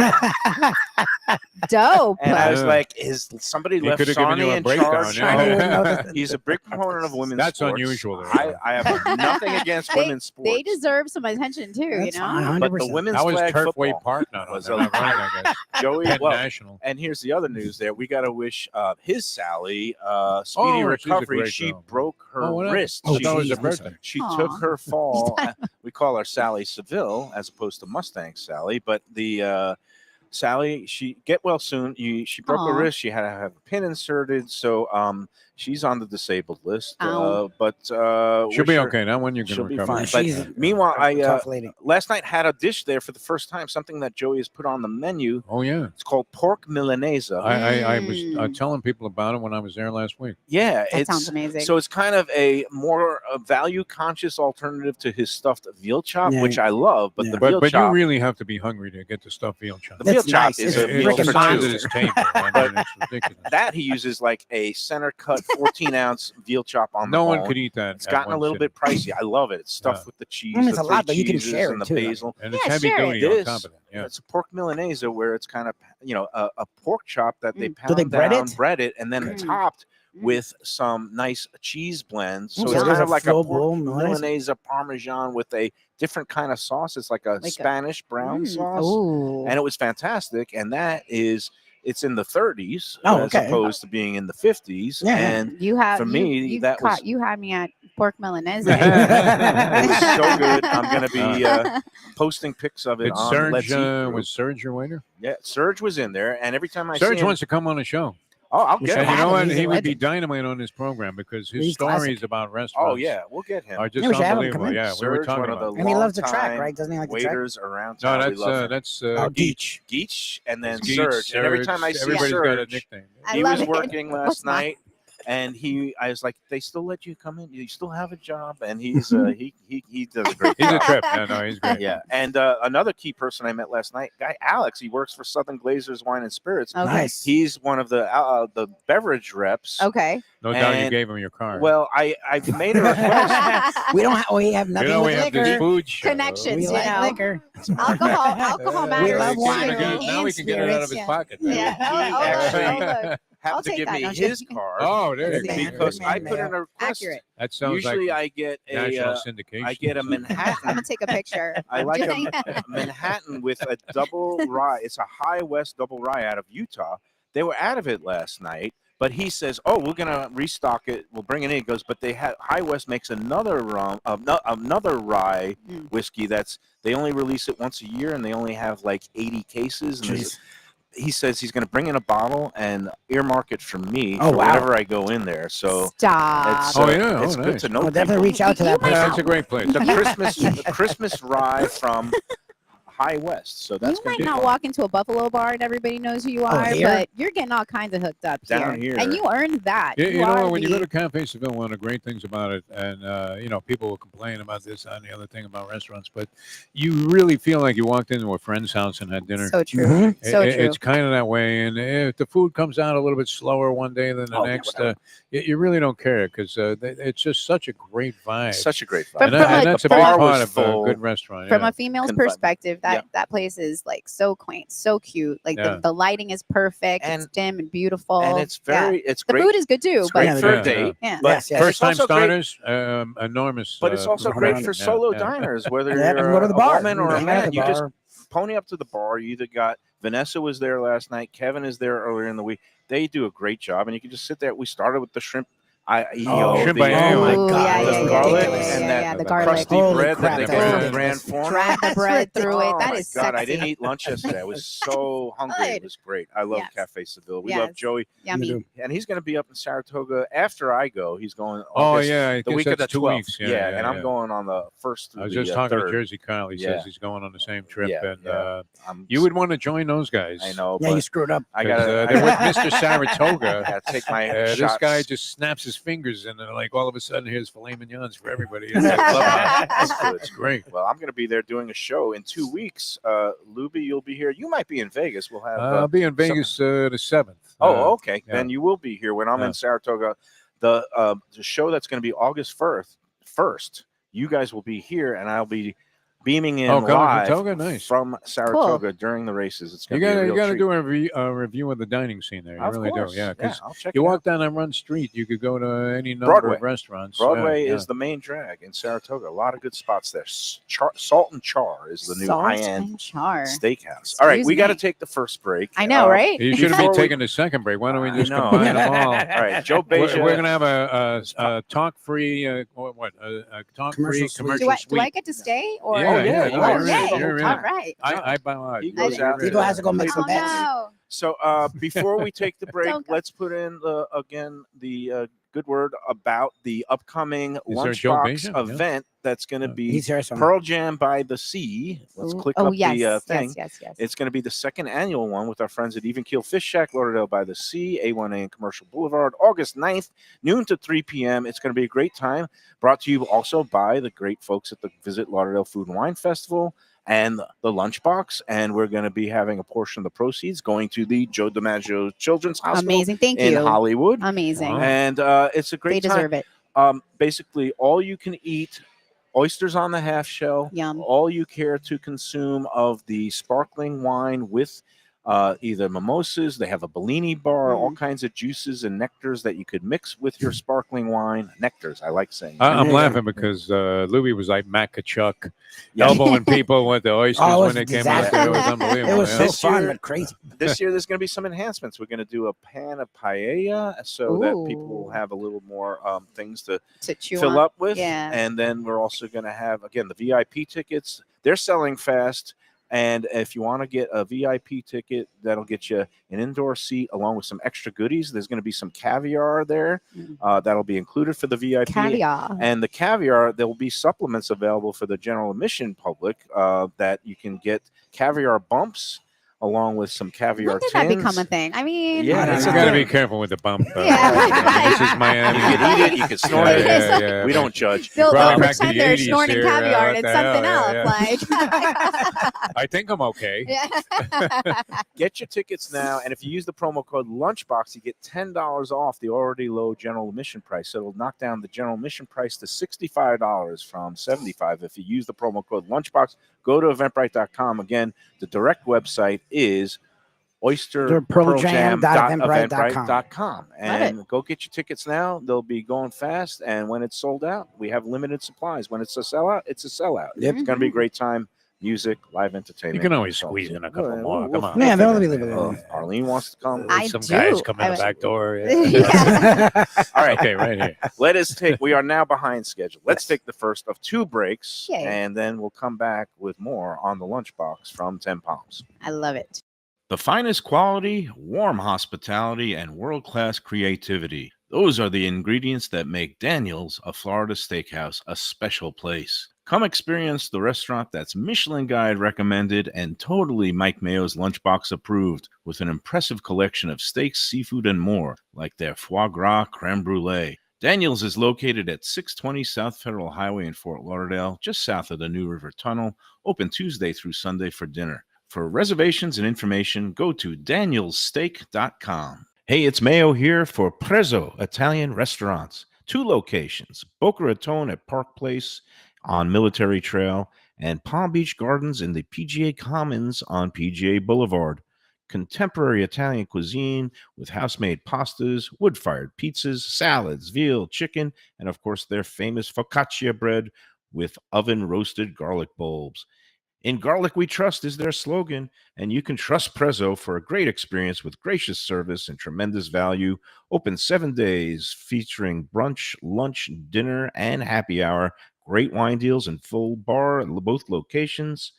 Dope. And I was Yeah. like, is somebody He left could have given you Sarni a in breakdown. charge? Yeah. He's a big proponent of women's That's sports. unusual, though. I have nothing against women's sports. They deserve some attention too, That's you know. fine, but the 100%. women's That was flag Turfway football Park, not on was there. a- Not running, I guess. Joey, Penn well, National. and here's the other news there. We got to wish his Sally speedy Oh, she's a recovery. great She girl. broke her Oh, what happened? wrist. Oh, she that was her geez, birthday. she Aw. took her fall. We call her Sally Seville as opposed to Mustang Sally, but the Sally, she get well soon. She broke her Aw. wrist. She had to have a pin inserted, so she's on the disabled list. Ow. But She'll wish be her- okay. That one you can she'll be recover. fine. She's But meanwhile, I tough lady. last night had a dish there for the first time. Something that Joey has put on the menu. Oh, yeah. It's called pork milanese. I was Mm. telling people about it when I was there last week. Yeah, That sounds amazing. So it's kind of a more value conscious alternative to his stuffed veal chop, Yeah. which I love. But Yeah. the veal But you chop, really have to be hungry to get the stuffed veal chop. the veal That's chop nice. is It's a It's meal the freaking for size two. of this table. I mean, it's ridiculous. That he uses like a center cut 14-ounce veal chop on No the one bone. could eat that. It's at gotten a one little sitting. bit pricey. I love it. It's stuffed Yeah. with the cheese, It's the a lot, three but you can cheeses, share and it the too. basil. And it's Yeah, heavy sure. duty It on is. top of it. Yeah. It's a pork milanese where it's kind of a pork chop that they Mm. pound they bread down, it? bread it, and then Mm. topped Mm. with some nice cheese blends. So Oh, it's so kind there's of a like a full pork bowl milanese? milanese parmesan with a different kind of sauce. It's like a Like a- Spanish brown Mm. sauce, Ooh. and it was fantastic. And that is, it's in the 30s Oh, as okay. opposed to being in the 50s. Yeah. And You have for you, me, you that caught, was- you had me at pork milanese. it was so good. I'm going to be posting pics of it Did on Let's Eat Serge, group. was Serge your waiter? Yeah, Serge was in there, and every time I Serge see him, wants to come on the show. oh, I'll We get should And him. you know him. what? He's a He would be legend. dynamite on this program because his He's stories classic. about restaurants Oh yeah, we'll get him. are just Yeah, we should have him come unbelievable. in. Yeah, we Serge, were talking one of about the And he loves the track, longtime right? Doesn't he like the track? waiters around No, town. We that's love him. that's Oh, Geach. Geach, and then Geach, Serge. And every time I see everybody's got a Serge, nickname. I he love was it. working last What's mine? night, and I was like, they still let you come in? You still have a job? And he does a great He's a job. trip. Yeah, no, he's great. Yeah, and another key person I met last night, guy Alex. He works for Southern Glazers Wine and Spirits. Okay. Nice. He's one of the beverage reps. Okay. No doubt you And- gave him your card. Well, I've made a request. We don't have. We have you nothing know we with have this liquor. food show. Connections, We you like know. liquor. Alcohol matters. love wine too. Now we can get it out of his Yeah. pocket. Yeah. He Oh, look, actually oh, look. I'll happened to take give that, me don't you? his card Oh, there you Good man, go. because good I man, put in Mayo. a request. Accurate. That sounds Usually like I get national a syndication. I get a I'm Manhattan. gonna take a picture. I I'm like doing- a Manhattan with a double rye. It's a High West double rye out of Utah. They were out of it last night, but he says, "Oh, we're gonna restock it. We'll bring it in." He goes, "But they have High West makes another another rye Mm. whiskey that's they only release it once a year, and they only have like 80 cases." And Jeez. he says he's going to bring in a bottle and earmark it for me Oh, for wow. whenever I go in there. So Stop. it's, Oh, yeah. it's Oh, good nice. to know. We'll definitely reach out to that You person. Yeah, might that's a great place. the Christmas rye from High West. So that's You going might to be not fun. walk into a Buffalo bar and everybody knows who you are, here? but you're getting all kinds of hooked up Down here. here. And you earned that. You know are what? When you go the- to Cafe Seville, one of the great things about it, and people will complain about this and the other thing about restaurants, but you really feel like you walked into a friend's house and had dinner. So true. Mhm. So true. It's kind of that way, and if the food comes out a little bit slower one day than the Oh, yeah, next, whatever. you really don't care because it's just such a great vibe. Such a great vibe. But and, from and a- that's a from big a- part was of a full. good restaurant. From yeah. a female's Couldn't find- perspective, that Yeah. that place is like so quaint, so cute. Like Yeah. the lighting is perfect. It's And- dim and beautiful. and it's Yeah. very, it's The great. food is good too, It's but great for Yeah, a date. yeah. But Yes, yes. it's First time also great- starters, enormous. But it's also great for yeah, solo yeah. diners, whether Yeah, you're and go to the a bar. woman or a Hang out at man. the You just bar. pony up to the bar. You either got Vanessa was there last night. Kevin is there earlier in the week. They do a great job, and you can just sit there. We started with the shrimp Shrimp the, paella. Oh my Ooh, God, yeah, the yeah, garlic yeah, ridiculous. and yeah, that yeah, the the garlic. crusty Holy bread crap, that they that's get from ridiculous. Grand Forno. Drag the bread through it. Oh That my is God, I sexy. didn't eat lunch yesterday. I was so hungry. It Good. was great. I love Yes. Cafe Seville. We love Yes. Joey, Yummy. and he's going to be up in Saratoga after I go. He's going Oh August, yeah, I the guess week of the that's 2 12th. weeks. Yeah, and I'm yeah. going on the 1st I through was the just talking 3rd. to Jersey Kyle. He Yeah. says he's going on the same trip, Yeah, and yeah. you would want to join those guys. I know, Yeah, you but screwed up. I 'Cause, got they're with to Mr. Saratoga. take my This shots. guy just snaps his fingers, and then, like all of a sudden, here's filet mignons for everybody. It's like, That's good. it's great. Well, I'm going to be there doing a show in 2 weeks. Lubie, you'll be here. You might be in Vegas. We'll have. I'll be in Vegas the 7th. Oh, okay. yeah. Then you will be here when I'm Yeah. in Saratoga. The show that's going to be August 1st. You guys will be here, and I'll be beaming in Oh, coming from live Saratoga? Nice. from Saratoga during the races. It's You going to be a gotta real you gotta treat. do a review of the dining scene there. You Of really course. do. Yeah, because I'll check you it out. walk down that Run Street, you could go to any number Broadway. of restaurants. Broadway Yeah, is the main drag in Saratoga. A lot of good spots there. Salt and Char is the new Salt high-end and char. steakhouse. All right, Excuse we got to me. take the first break. I know, right? You shouldn't be Before we- taking the second break. Why don't we I just know. combine them all? All right, Joe We're Beja. going to have a talk-free, a talk-free Commercial commercial Do I suite. get to stay? Or Yeah, yeah, Oh, you're in, yay. you're in. All right. I bow out. He goes You're out. in. Diego has to go make Oh some bets. no. So before we take the break, Don't go. let's put in the good word about the upcoming Is there Joe Lunchbox Beja? Yeah. event that's going to be He's here somewhere. Pearl Jam by the Sea. Let's click Oh up yes, the thing. yes. It's going to be the second annual one with our friends at Even Keel Fish Shack, Lauderdale by the Sea, A1A and Commercial Boulevard, August 9th, noon to 3 p.m. It's going to be a great time. Brought to you also by the great folks at the Visit Lauderdale Food and Wine Festival and the Lunchbox. And we're going to be having a portion of the proceeds going to the Joe DiMaggio Children's Hospital Amazing. Thank in you. Hollywood. Amazing. Wow. And it's a They great time. deserve it. Basically, all you can eat oysters on the half shell. Yum. All you care to consume of the sparkling wine with either mimosas. They have a Bellini bar, all kinds of juices and nectars that you could mix with your sparkling wine. Nectars, I like saying. I'm Yeah. laughing because Louie was like Mac Kachuk, Yeah. elbowing people with the oysters Oh, it when was they came disaster. out there. It was unbelievable. It was yeah. so This fun, year- but crazy. This year, there's going to be some enhancements. We're going to do a pan of paella so that people will Ooh. have a little more things to To chew fill on. up with. Yeah. And then we're also going to have, again, the VIP tickets. They're selling fast. And if you want to get a VIP ticket, that'll get you an indoor seat along with some extra goodies. There's going to be some caviar there that'll be included for the VIP. Caviar. And the caviar, there will be supplements available for the general admission public that you can get caviar bumps along with some caviar When did tins. that become a thing? I mean, Yeah, You it's got a to be thing. careful with the bump. Yeah. This is Miami. You can eat it, you can snort Yeah, it. yeah, yeah, We but- don't judge. They'll Brought back pretend the they're 80s snorting here, caviar and what it's the hell, something yeah, else. Like, I think I'm okay. yeah. Get your tickets now, and if you use the promo code Lunchbox, you get $10 off the already low general admission price. So it'll knock down the general admission price to $65 from $75 if you use the promo code Lunchbox. Go to eventbrite.com. Again, the direct website is oysterpearljam.eventbrite.com, and go get your tickets now. They'll be going fast, and when it's sold out, we have limited supplies. When it's a sellout, it's a sellout. Yep. It's going to be a great time. Music, live entertainment. You can always So- squeeze in a couple Well, more. we'll Come on. figure Yeah, they'll it be out. leaving it Oh, Arlene wants to come. I Some do. guys come in I the was- back door. Yeah. All right. Okay, right here. Let us take, we are now behind schedule. Let's Yes. take the first of two breaks, Yay. and then we'll come back with more on the Lunchbox from 10 Palms. I love it. The finest quality, warm hospitality, and world-class creativity. Those are the ingredients that make Daniel's, a Florida steakhouse, a special place. Come experience the restaurant that's Michelin Guide recommended and totally Mike Mayo's Lunchbox approved, with an impressive collection of steaks, seafood, and more, like their foie gras creme brulee. Daniel's is located at 620 South Federal Highway in Fort Lauderdale, just south of the New River Tunnel, open Tuesday through Sunday for dinner. For reservations and information, go to danielssteak.com. Hey, it's Mayo here for Prezzo Italian Restaurants. 2 locations, Boca Raton at Park Place on Military Trail and Palm Beach Gardens in the PGA Commons on PGA Boulevard. Contemporary Italian cuisine with house-made pastas, wood-fired pizzas, salads, veal, chicken, and of course their famous focaccia bread with oven-roasted garlic bulbs. In Garlic We Trust is their slogan, and you can trust Prezzo for a great experience with gracious service and tremendous value. Open 7 days, featuring brunch, lunch, dinner, and happy hour. Great wine deals and full bar at both locations.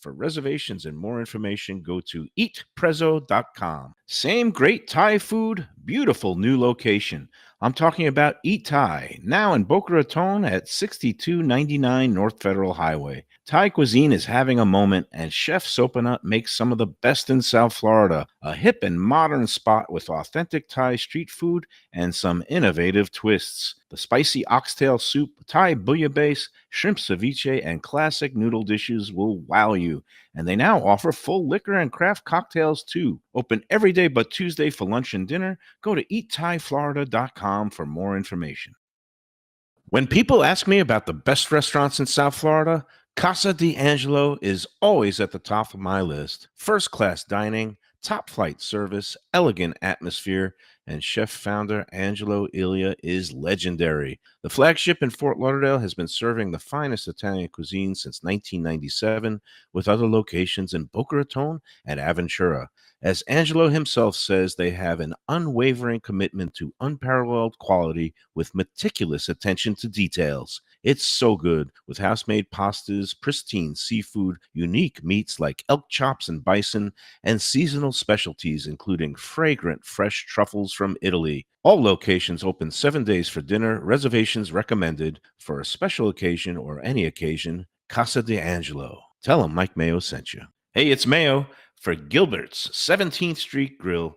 For reservations and more information, go to eatprezzo.com. Same great Thai food, beautiful new location. I'm talking about Eat Thai, now in Boca Raton at 6299 North Federal Highway. Thai cuisine is having a moment, and Chef Sopanut makes some of the best in South Florida. A hip and modern spot with authentic Thai street food and some innovative twists. The spicy oxtail soup, Thai bouillabaisse, shrimp ceviche, and classic noodle dishes will wow you. And they now offer full liquor and craft cocktails too. Open every day but Tuesday for lunch and dinner. Go to eatthaiflorida.com for more information. When people ask me about the best restaurants in South Florida, Casa D'Angelo is always at the top of my list. First-class dining, top-flight service, elegant atmosphere, and chef-founder Angelo Ilia is legendary. The flagship in Fort Lauderdale has been serving the finest Italian cuisine since 1997, with other locations in Boca Raton and Aventura. As Angelo himself says, they have an unwavering commitment to unparalleled quality with meticulous attention to details. It's so good, with house-made pastas, pristine seafood, unique meats like elk chops and bison, and seasonal specialties including fragrant fresh truffles from Italy. All locations open 7 days for dinner. Reservations recommended. For a special occasion or any occasion, Casa D'Angelo. Tell them Mike Mayo sent you. Hey, it's Mayo for Gilbert's 17th Street Grill.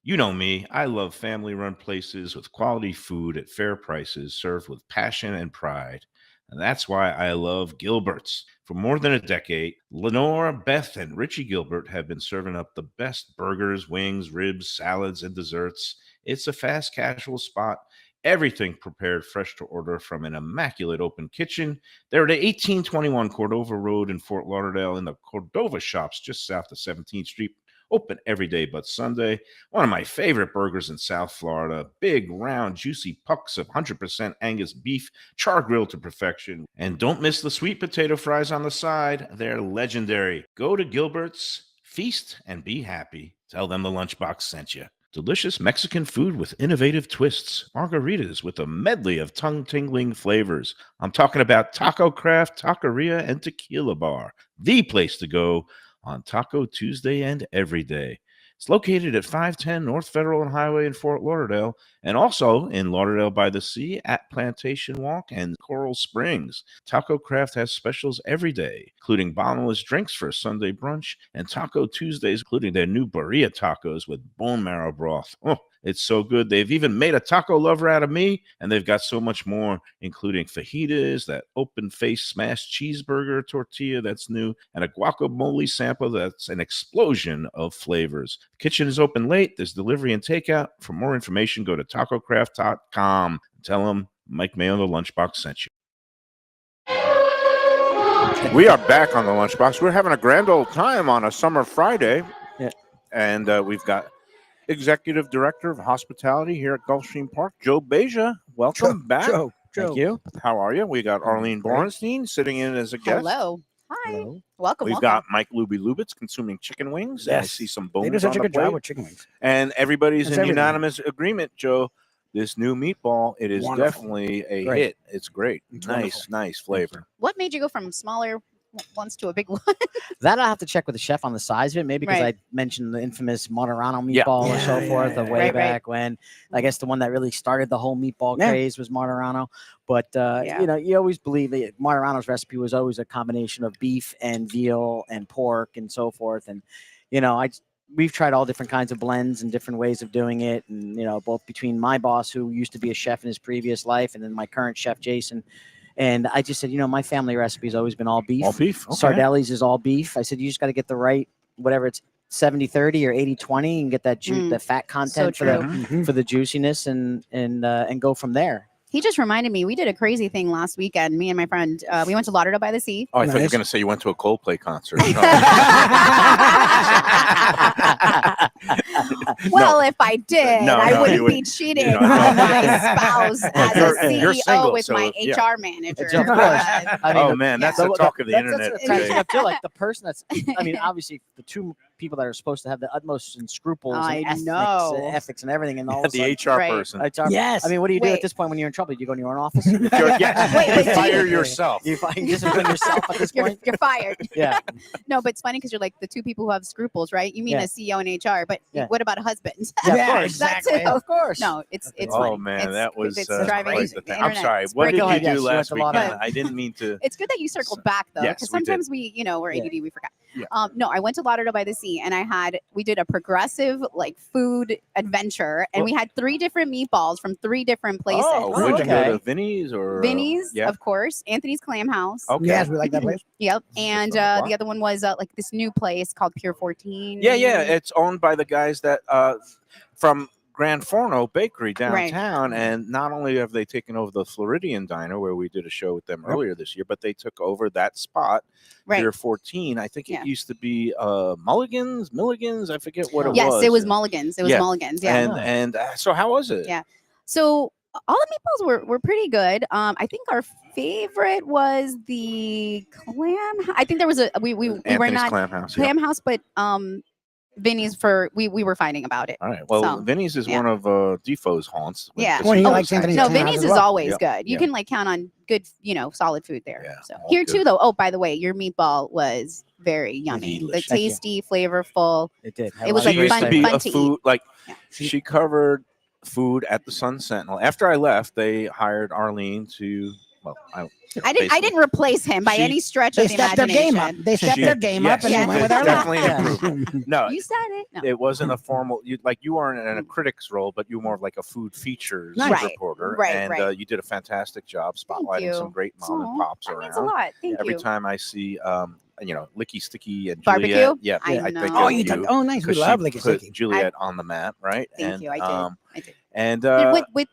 You know me, I love family-run places with quality food at fair prices served with passion and pride. And that's why I love Gilbert's. For more than a decade, Lenore, Beth, and Richie Gilbert have been serving up the best burgers, wings, ribs, salads, and desserts. It's a fast casual spot. Everything prepared fresh to order from an immaculate open kitchen. They're at 1821 Cordova Road in Fort Lauderdale in the Cordova Shops just south of 17th Street. Open every day but Sunday. One of my favorite burgers in South Florida. Big, round, juicy pucks of 100% Angus beef, char grilled to perfection. And don't miss the sweet potato fries on the side. They're legendary. Go to Gilbert's, feast, and be happy. Tell them the Lunchbox sent you. Delicious Mexican food with innovative twists. Margaritas with a medley of tongue-tingling flavors. I'm talking about Taco Craft, Taqueria, and Tequila Bar. The place to go on Taco Tuesday and every day. It's located at 510 North Federal and Highway in Fort Lauderdale, and also in Lauderdale by the Sea at Plantation Walk and Coral Springs. Taco Craft has specials every day, including bottomless drinks for a Sunday brunch, and Taco Tuesdays, including their new birria tacos with bone marrow broth. Oh, it's so good. They've even made a taco lover out of me, and they've got so much more, including fajitas, that open-faced smashed cheeseburger tortilla that's new, and a guacamole sample that's an explosion of flavors. The kitchen is open late. There's delivery and takeout. For more information, go to tacocraft.com. Tell them Mike Mayo, the Lunchbox, sent you. We are back on the Lunchbox. We're having a grand old time on a summer Friday. Yeah. And we've got Executive Director of Hospitality here at Gulfstream Park, Joe Beja. Welcome back. Joe. Thank you. How are you? We got Arlene Bornstein sitting in as a guest. Hello. Hi. Hello. Welcome. We've welcome. got Mike Lubie Lubitz consuming chicken wings. And I Yes. see some They do bones such on a the good job plate. with chicken wings. And everybody's It's in everything. unanimous agreement, Joe. This new meatball, it is Wonderful. definitely a Great. hit. It's great. It's Nice flavor. What made you go from smaller ones to a big one? That I'll have to check with the chef on the size of it, maybe because Right. I mentioned the infamous Martirano Yeah. meatball or so Yeah, forth yeah, of yeah. way Right, right. back when. I guess the one that really started the whole meatball Yeah. craze was Martirano. But Yeah. you know, you always believe that Martirano's recipe was always a combination of beef and veal and pork and so forth. And you know, we've tried all different kinds of blends and different ways of doing it. And you know, both between my boss, who used to be a chef in his previous life, and then my current chef, Jason. And I just said, you know, my family recipe has always been all beef. All beef. Okay. Sardelli's is all beef. I said, you just got to get the right, whatever it's 70-30 or 80-20 and get that Mm. that fat content So for true. the for the juiciness and go from there. He just reminded me, we did a crazy thing last weekend. Me and my friend, we went to Lauderdale by the Sea. Oh, I thought you were Nice. going to say you went to a Coldplay concert. Well, if I did, No, I no, wouldn't you would- be cheating you know, on no. my spouse as you're a CEO single, with so, my yeah. HR manager. Of course. Uh, I mean, Oh, man, that's the talk of the internet That's today. what I feel like the person that's. I mean, obviously, the two people that are supposed to have the utmost in scruples I and know. ethics and everything, and all of a The sudden, HR Right. person. HR Yes. I mean, what do you do Wait. at this point when you're in trouble? You go in your own office. Yeah, Wait, you do fire you- yourself. You discipline yourself at this point. you're fired. Yeah. No, but it's funny because you're like the two people who have scruples, right? You mean Yeah. a CEO and HR, but Yeah. what about a husband? Yeah, of Yeah, course. exactly. That's it. Of course. No, it's Oh funny. man, It's- that was it's quite driving the the thing. I'm internet. sorry. It's What did breaking you Go ahead, do yes, you went last to Lauderdale. weekend? I didn't mean to. It's good that you circled back though, Yes, because we did. sometimes we're Yeah. ADD, we forgot. Yeah. No, I went to Lauderdale by the Sea, and we did a progressive like food adventure, and we had 3 different meatballs from 3 different places. Oh, would you go okay. to Vinny's or Vinny's, Yeah. of course, Anthony's Clam House. Okay. Yes, we like that place. Yep, and on the block. the other one was like this new place called Pure 14. Yeah, it's owned by the guys that from Gran Forno Bakery downtown, and not only have they taken over the Floridian Diner where we did a show with them earlier this year, but they took over that spot. Right. Pier 14. I think it Yeah. used to be Milligans. I forget what it Yes, was. it was Mulligan's. It was Yeah. Mulligan's. Yeah. And so how was it? Yeah. So all the meatballs were pretty good. I think our favorite was the clam. I think there was we were Anthony's not Clam House. Yeah. clam house, but Vinny's we were fighting about it. All right. Well, So, Vinny's is yeah. one of Defoe's haunts. Yeah. Well, he Oh, likes Anthony's No, Clam House Vinny's as is well. always Yep. good. You Yeah. can like count on good, solid food there. Yeah, So all here good. too, though. Oh, by the way, your meatball was very yummy. The Delicious. Thank you. tasty, flavorful. It did. It was She like used fun- to be fun a to food like Yeah. she covered food at the Sun Sentinel. After I left, they hired Arlene to. Well, I didn't replace him by She- any stretch They of the stepped their imagination. game up. They stepped She- their game yes, up and yeah, they went with our definitely luck. an improvement. No, You said it. No. it wasn't a formal. You weren't in a critic's role, but you were more of like a food features Right, reporter, right, and right. you did a fantastic job spotlighting you. some great mom and Aw, pops that means a around. lot. Thank Every you. time I see, Licky Sticky and Barbecue? Juliet, yeah, I think know. of Oh, you done? Oh, nice. We 'cause love she Licky put Sticky. Juliet on the map, right? Thank and, you. I did. I did. And with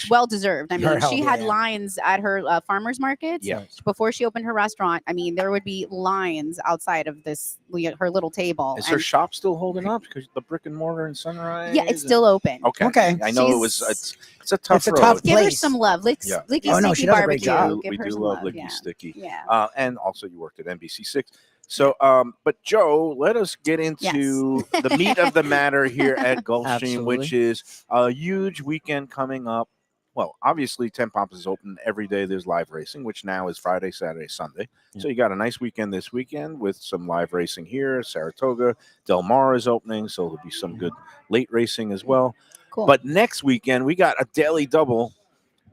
well deserved. I Her mean, help, she had yeah. lines at her farmers markets. Yeah. Before she opened her restaurant, I mean, there would be lines outside of her little table. is her and- shop still holding up? Because the brick and mortar in Sunrise. yeah, it's still open. okay. Okay. I know it was. She's- It's a tough It's a road. tough Give her place. some love. Yeah. Licky Oh, no, Sticky she does a great barbecue. job. Give We her do some love love. Licky Yeah. Sticky. Yeah. And also you worked at NBC6. So, but Joe, let us get into the meat of the matter here at Gulfstream, which Absolutely. is a huge weekend coming up. Well, obviously, 10 Pops is open every day. There's live racing, which now is Friday, Saturday, Sunday. So you got a nice weekend this weekend with some live racing here. Saratoga, Del Mar is opening, so there'll be some good late racing as well. Cool. But next weekend, we got a daily double.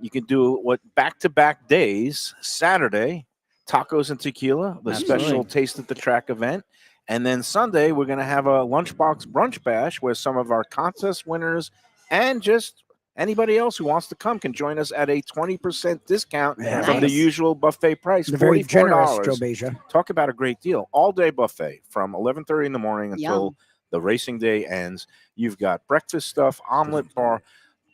You can do what back-to-back days. Saturday, tacos and tequila, the Absolutely. special Taste at the Track event. And then Sunday, we're going to have a Lunchbox Brunch Bash where some of our contest winners and just anybody else who wants to come can join us at a 20% discount Yeah. from the Nice. usual buffet price, They're very generous, $44. Joe Beja. Talk about a great deal. All-day buffet from 11:30 in the morning until Yum. the racing day ends. You've got breakfast stuff, omelet bar,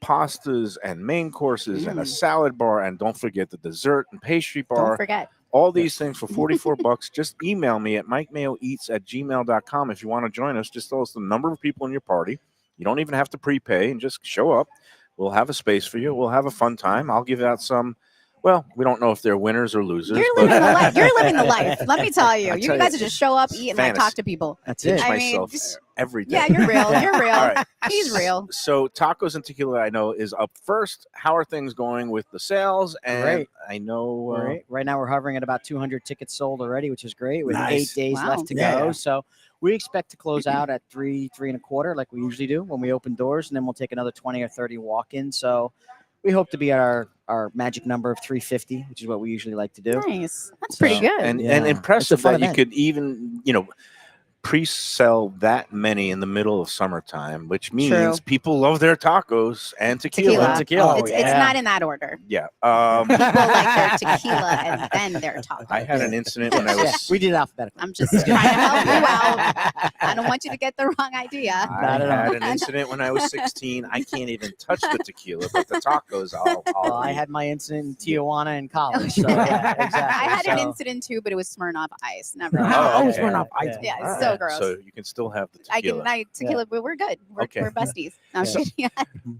pastas and main courses, and a salad bar, and don't forget the dessert and pastry Don't bar. forget. All these things for $44. Just email me at mikemayoeats@gmail.com if you want to join us. Just tell us the number of people in your party. You don't even have to prepay, and just show up. We'll have a space for you. We'll have a fun time. I'll give out some. Well, we don't know if they're winners or losers. You're but living the life. You're living the life. Let me tell you. I You tell guys you, are just show up, eat, and like fantasy. talk to people. That's pinch it. I mean, myself just- every day. Yeah, you're real. You're real. All right. He's real. So tacos and tequila, I know, is up first. How are things going with the sales? And Great. I know Right now, we're hovering at about 200 tickets sold already, which is great. With Nice. 8 days Wow. left to Yeah, go, yeah. so we expect to close out at 3.25, like we usually do when we open doors, and then we'll take another 20 or 30 walk-ins. So we hope to be at our magic number of 350, which is what we usually like to do. Nice. That's pretty So- good. and Yeah. impressive It's a fun that you event. could even pre-sell that many in the middle of summertime, which means True. people love their tacos and tequila. Tequila. Oh, It's yeah. not in that order. Yeah. People like their tequila and then their tacos. I had an incident when I Yeah, was. we did it alphabetically. I'm just trying to help you out. I don't want you to get the wrong idea. I Not at all. had an incident when I was 16. I can't even touch the tequila, but the tacos, I'll Well, I eat. had my incident in Tijuana in college. So, yeah, exactly. I had an So- incident too, but it was Smirnoff Ice. Never. Oh, It's okay. Smirnoff Ice. Yeah, All it's so right. gross. So you can still have the I tequila. can tequila, but we're good. Okay. We're besties. No, I'm So- kidding.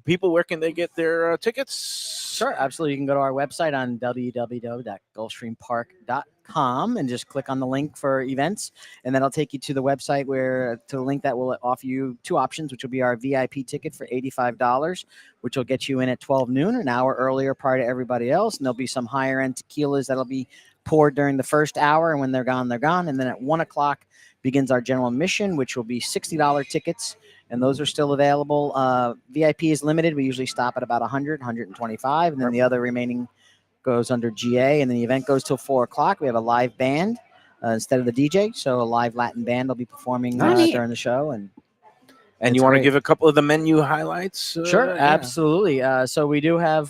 People, where can they get their tickets? Sure, absolutely. You can go to our website on www.gulfstreampark.com and just click on the link for events, and that'll take you to the website to the link that will offer you two options, which will be our VIP ticket for $85, which will get you in at 12 noon, an hour earlier prior to everybody else, and there'll be some higher end tequilas that'll be poured during the first hour, and when they're gone, they're gone. And then at 1 o'clock begins our general admission, which will be $60 tickets, and those are still available. VIP is limited. We usually stop at about 100, 125, and then the other remaining goes under GA, and then the event goes till 4 o'clock. We have a live band instead of the DJ, so a live Latin band will be performing Nice. during the show. And And It's you want to great. give a couple of the menu highlights? sure, Yeah. absolutely. So we do have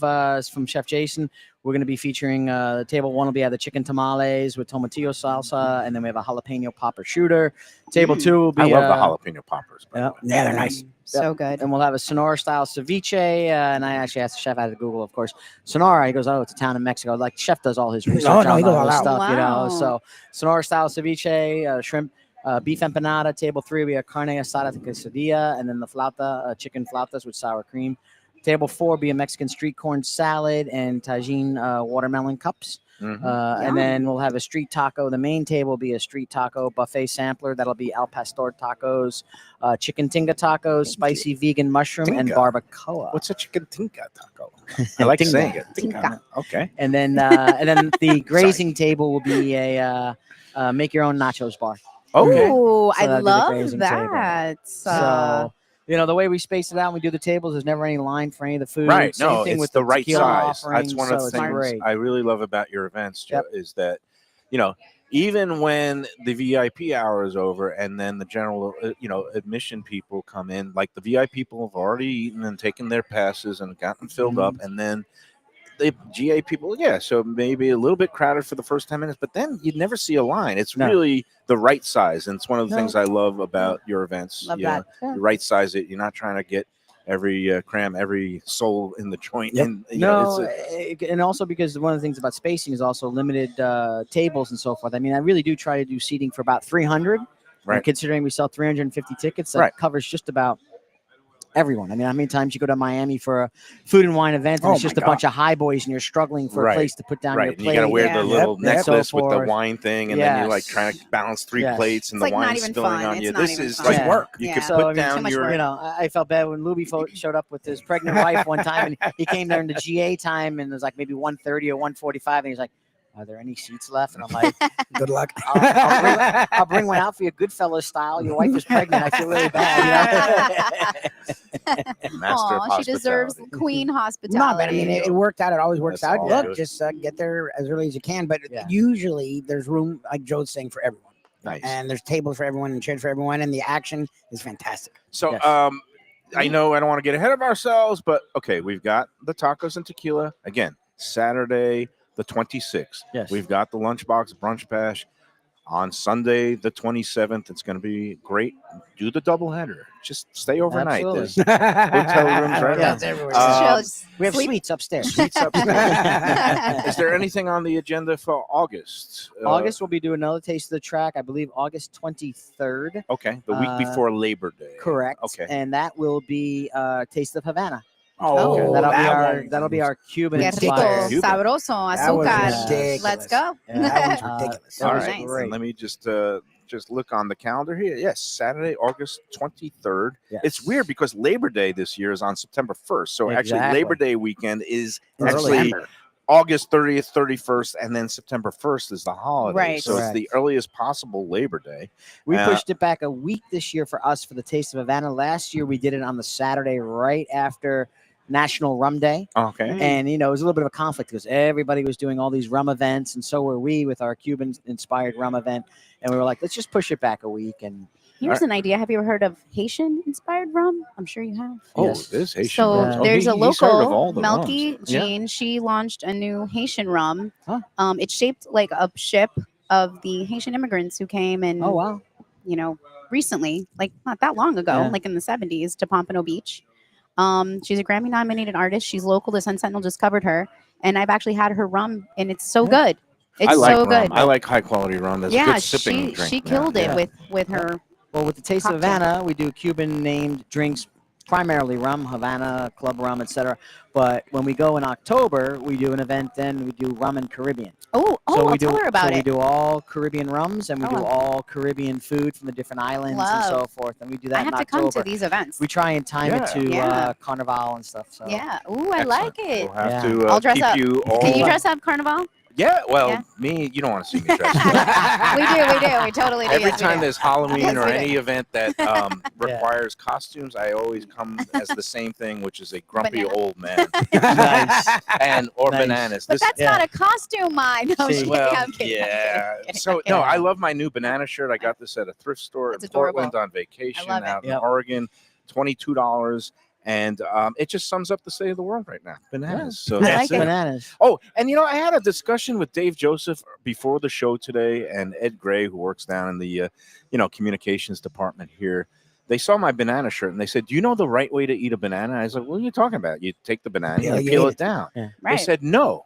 from Chef Jason. We're going to be featuring table one will be the chicken tamales with tomatillo salsa, and then we have a jalapeno popper shooter. Table two will be I love the jalapeno poppers. By yeah. the way. Yeah, they're nice. So good. and we'll have a Sonora style ceviche. And I actually asked the chef, I had to Google, of course, Sonora. He goes, oh, it's a town in Mexico. Like, chef does all his research No, on he goes all all this out. stuff, you know. Wow. So Sonora style ceviche, shrimp, beef empanada. Table three, we have carne asada de quesadilla, and then the flauta, chicken flautas with sour cream. Table four be a Mexican street corn salad and tagine watermelon cups. Mhm. And then we'll have a street taco. The main table will be a street taco buffet sampler. That'll be al pastor tacos, chicken tinga tacos, spicy vegan mushroom, and Tinga. barbacoa. What's a chicken tinga taco? I like Tinga. saying it. Tinga. Okay. And then the grazing table will be a make your own nachos bar. Okay. Ooh, So I that'd be the love grazing table. that. So you know the way we space it out and we do the tables, there's never any line for any of the food. Right. Same No, thing it's with the right tequila size. offerings, That's one of so the it's things great. I really love about your events, Joe, Yep. is that, you know, even when the VIP hour is over and then the general, admission people come in, like the VIP people have already eaten and taken their passes and gotten filled up, and then the GA people, so maybe a little bit crowded for the first 10 minutes, but then you'd never see a line. It's No. really the right size, and it's one of the No. things I love about your events. Love you know, that. you right size it. You're not trying to get cram every soul in the joint. Yep. And, you know, No, and also because one of the things about spacing is also limited tables and so forth. I mean, I really do try to do seating for about 300. Right. And considering we sell 350 tickets, that Right. covers just about everyone. I mean, how many times you go to Miami for a food and wine event and Oh it's just my a bunch of high boys and you're struggling for Right. a place to put down right. your And you plate. got to wear Yeah. the little Yep. necklace So with the forth. wine thing, and then you're like Yes. trying to balance three Yes. plates and It's the like not wine even spilling fun. on you. It's not This even is fun. like Yeah. work. You Yeah. could So, put I mean, down too much your. work. You know, I felt bad when Lubie showed up with his pregnant wife one time, and he came there in the GA time, and it was like maybe 1:30 or 1:45, and he's like, "Are there any seats left?" And I'm like, Good luck. I'll bring one out for you, Goodfellas style. Your wife is pregnant. I feel really bad. Master of Aw, she deserves hospitality. queen No, hospitality. but I mean, it worked out. It always works That's out. all Look, good. just get there as early as you can. But Yeah. usually there's room, like Joe's saying, for everyone. Nice. And there's tables for everyone and chairs for everyone. And the action is fantastic. So, Yes. I know I don't want to get ahead of ourselves, but okay, we've got the tacos and tequila again. Saturday the 26th. Yes. We've got the Lunchbox Brunch Bash on Sunday the 27th. It's going to be great. Do the doubleheader. Just stay overnight. Absolutely. There's hotel rooms right Yeah. now. That's everywhere. Um, Just We have sleep. suites upstairs. Seats upstairs. Is there anything on the agenda for August? August, we'll be doing another Taste of the Track. I believe August 23rd. Okay, the week before Labor Day. Correct. Okay. And that will be Taste of Havana. Oh, Okay. That'll be our Cuban Qué rico, inspired. Cuban. sabroso, That was azúcar. ridiculous. Let's go. That one's ridiculous. That All was right. nice. great. And let me just look on the calendar here. Yes, Saturday, August 23rd. Yes. It's weird because Labor Day this year is on September 1st. So actually, Exactly. Labor Day weekend is In actually December. August 30th, 31st, and then September 1st is the holiday. Right. So Correct. it's the earliest possible Labor Day. We Uh, pushed it back a week this year for us for the Taste of Havana. Last year we did it on the Saturday right after National Rum Day. Okay. And, you know, it was a little bit of a conflict because everybody was doing all these rum events. And so were we with our Cuban inspired rum event. And we were like, let's just push it back a week. And Here's an idea. Have you ever heard of Haitian-inspired rum? I'm sure you have. Oh, Yes. this Haitian So rums. Oh, there's a he's heard of all local the Melky rums. Yeah. Jean. She launched a new Haitian rum. Huh. It's shaped like a ship of the Haitian immigrants who came and Oh wow. recently, like not that long ago, Yeah. like in the 70s, to Pompano Beach. She's a Grammy-nominated artist. She's local. The Sun Sentinel discovered her, and I've actually had her rum, and it's so good. It's I like so rum. good. I like high quality rum. That's a Yeah, good sipping drink. she Yeah. killed it Yeah. with her. Well, with the Taste of Cocktail. Havana, we do Cuban-named drinks, primarily rum, Havana, club rum, etc. But when we go in October, we do an event. Then we do rum and Caribbean. Oh, So I'll we do, tell her about so we it. do all Caribbean rums, and we do Oh. all Caribbean food from the different islands and so Love. forth. And we do that I in have to October. come to these events. We try and time it to Yeah. Carnival and stuff. So Yeah. Ooh, I like it. We'll have Yeah. to I'll dress keep up. you all. Can you dress up, Carnival? Yeah. Well, Yeah. me, you don't want to see me dress. We do. We totally do. Every Yes, we time do. there's Halloween Yes, or we do. any event that requires costumes, I always come as the same thing, which is a grumpy Banana. old man. Nice. Or Nice. bananas. But that's yeah. not a costume, mine. No, I'm See, kidding, Well, I'm kidding, I'm yeah. kidding. So no, I love my new banana shirt. I got this at a thrift store It's in adorable. Portland on vacation I love it. out in Yep. Oregon. $22, and it just sums up the state of the world right now. Bananas. So I that's like it. it. Bananas. Oh, and I had a discussion with Dave Joseph before the show today, and Ed Gray, who works down in the communications department here. They saw my banana shirt and they said, "Do you know the right way to eat a banana?" I was like, "What are you talking about? You take the banana, Peel you it. peel it down." Yeah. Right. They said, "No."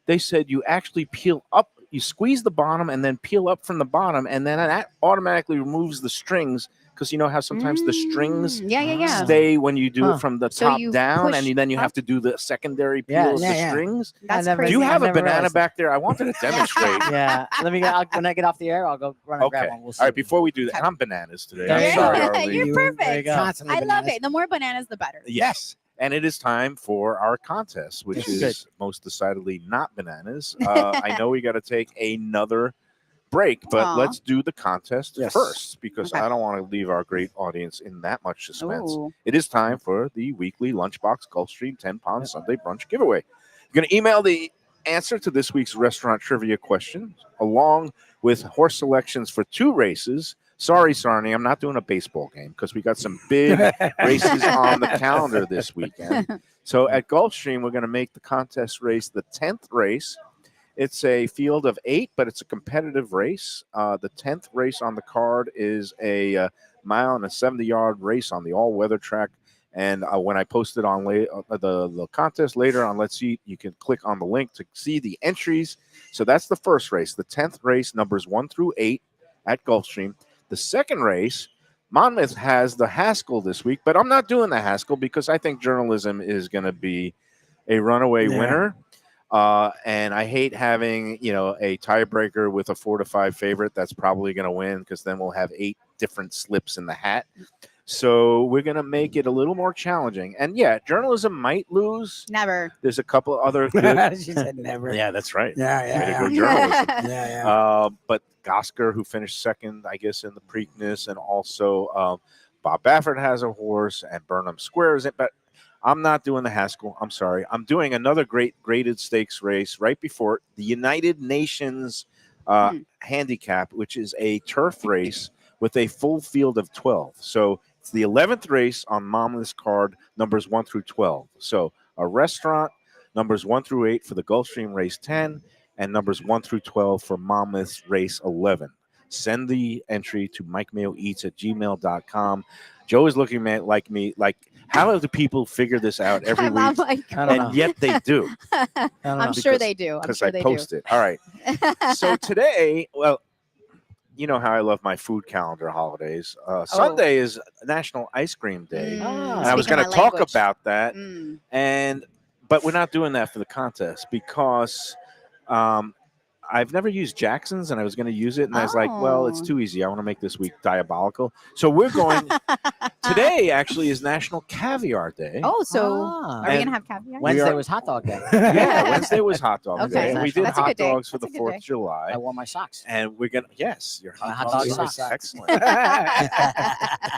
They said you actually peel up, you squeeze the bottom and then peel up from the bottom, and then that automatically removes the strings, because you know how sometimes the strings Yeah. stay when you do Huh. it from the So top you down, push and then you up? have to do the secondary peel Yeah, of the yeah. strings. That's never- crazy. Do you have I a never banana realized back there? I wanted to demonstrate. Yeah. Let me get. When I get off the air, I'll go run and Okay. grab one. We'll see. All right, before we do that, and I'm bananas today. There I'm you sorry, go. Arlene. You're There you perfect. go. Constantly I love bananas. it. The more bananas, the better. Yes. And it is time for our contest, which This is is most decidedly not bananas. I know we got to take another break, but Aw. let's do the contest Yes. first, because Okay. I don't want to leave our great audience in that much suspense. Ooh. It is time for the weekly Lunchbox Gulfstream 10-pound Sunday brunch giveaway. You're going to email the answer to this week's restaurant trivia question, along with horse selections for 2 races. Sorry, Sarni, I'm not doing a baseball game because we got some big races on the calendar this weekend. So at Gulfstream, we're going to make the contest race the 10th race. It's a field of 8, but it's a competitive race. The 10th race on the card is a mile and a 70-yard race on the all-weather track. And when I post it on the contest later on Let's Eat, you can click on the link to see the entries. So that's the first race, the 10th race, numbers 1 through 8 at Gulfstream. The second race, Monmouth has the Haskell this week, but I'm not doing the Haskell because I think journalism is going to be a runaway winner. And I hate having, a tiebreaker with a 4 to 5 favorite that's probably going to win, because then we'll have 8 different slips in the hat. So we're going to make it a little more challenging. And yeah, journalism might lose. Never. There's a couple other good. She said never. Yeah, that's right. Yeah, Way to yeah, go, yeah. journalism. Yeah, yeah. But Gosker, who finished second, I guess, in the Preakness, and also Bob Baffert has a horse, and Burnham Square is it. But I'm not doing the Haskell. I'm sorry. I'm doing another great graded stakes race right before it, the United Nations handicap, which is a turf race with a full field of 12. So it's the 11th race on Monmouth's card, numbers 1 through 12. So a restaurant, numbers 1 through 8 for the Gulfstream race 10, and numbers 1 through 12 for Monmouth's race 11. Send the entry to MikeMayoEats@gmail.com. Joe is looking at me like, how do people figure this out every I'm week? like, I don't know. And yet they do, I don't know. I'm sure because- they do. I'm because sure I they post it. All right. So today, well, you know how I love my food calendar holidays. Sunday is National Ice Cream Day. Mm, And I was speaking going to my talk language. about that. Mm. But we're not doing that for the contest because I've never used Jackson's, and I was going to use it, and I was like, well, it's Oh. too easy. I want to make this week diabolical. So we're going today. Actually, is National Caviar Day. Oh, so Ah. are we And gonna have caviar? Wednesday are- was hot dog day. Yeah, Wednesday was hot dog Okay. day, and we did That's a hot good day. dogs for the That's a good 4th day. of July. I wore my socks. And we're gonna your My hot hot dog dog socks. socks. Excellent.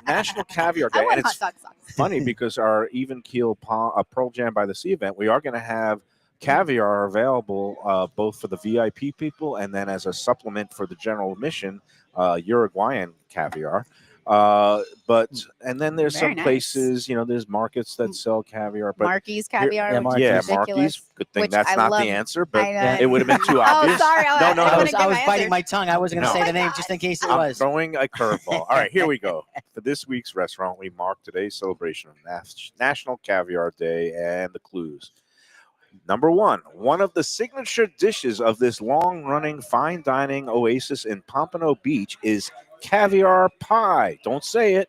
National Caviar I Day, want and hot it's dog socks. funny because our Even Keel Pearl Jam by the Sea event, we are going to have caviar available both for the VIP people and then as a supplement for the general admission, Uruguayan caviar. But and then there's Very some nice. places, there's markets that sell caviar. But Marquis caviar. Yeah, which Marquis. is yeah, ridiculous. Marquis. Good thing which that's I not love. the answer, but I know. it would have been too Oh, obvious. sorry. No, no, I no. wanna give I was my biting answer. my tongue. I wasn't going No. to say Oh the my name God. just in case it I'm was. throwing a curveball. All right, here we go. For this week's restaurant, we mark today's celebration of National Caviar Day and the clues. Number one of the signature dishes of this long-running fine dining oasis in Pompano Beach is caviar pie. Don't say it.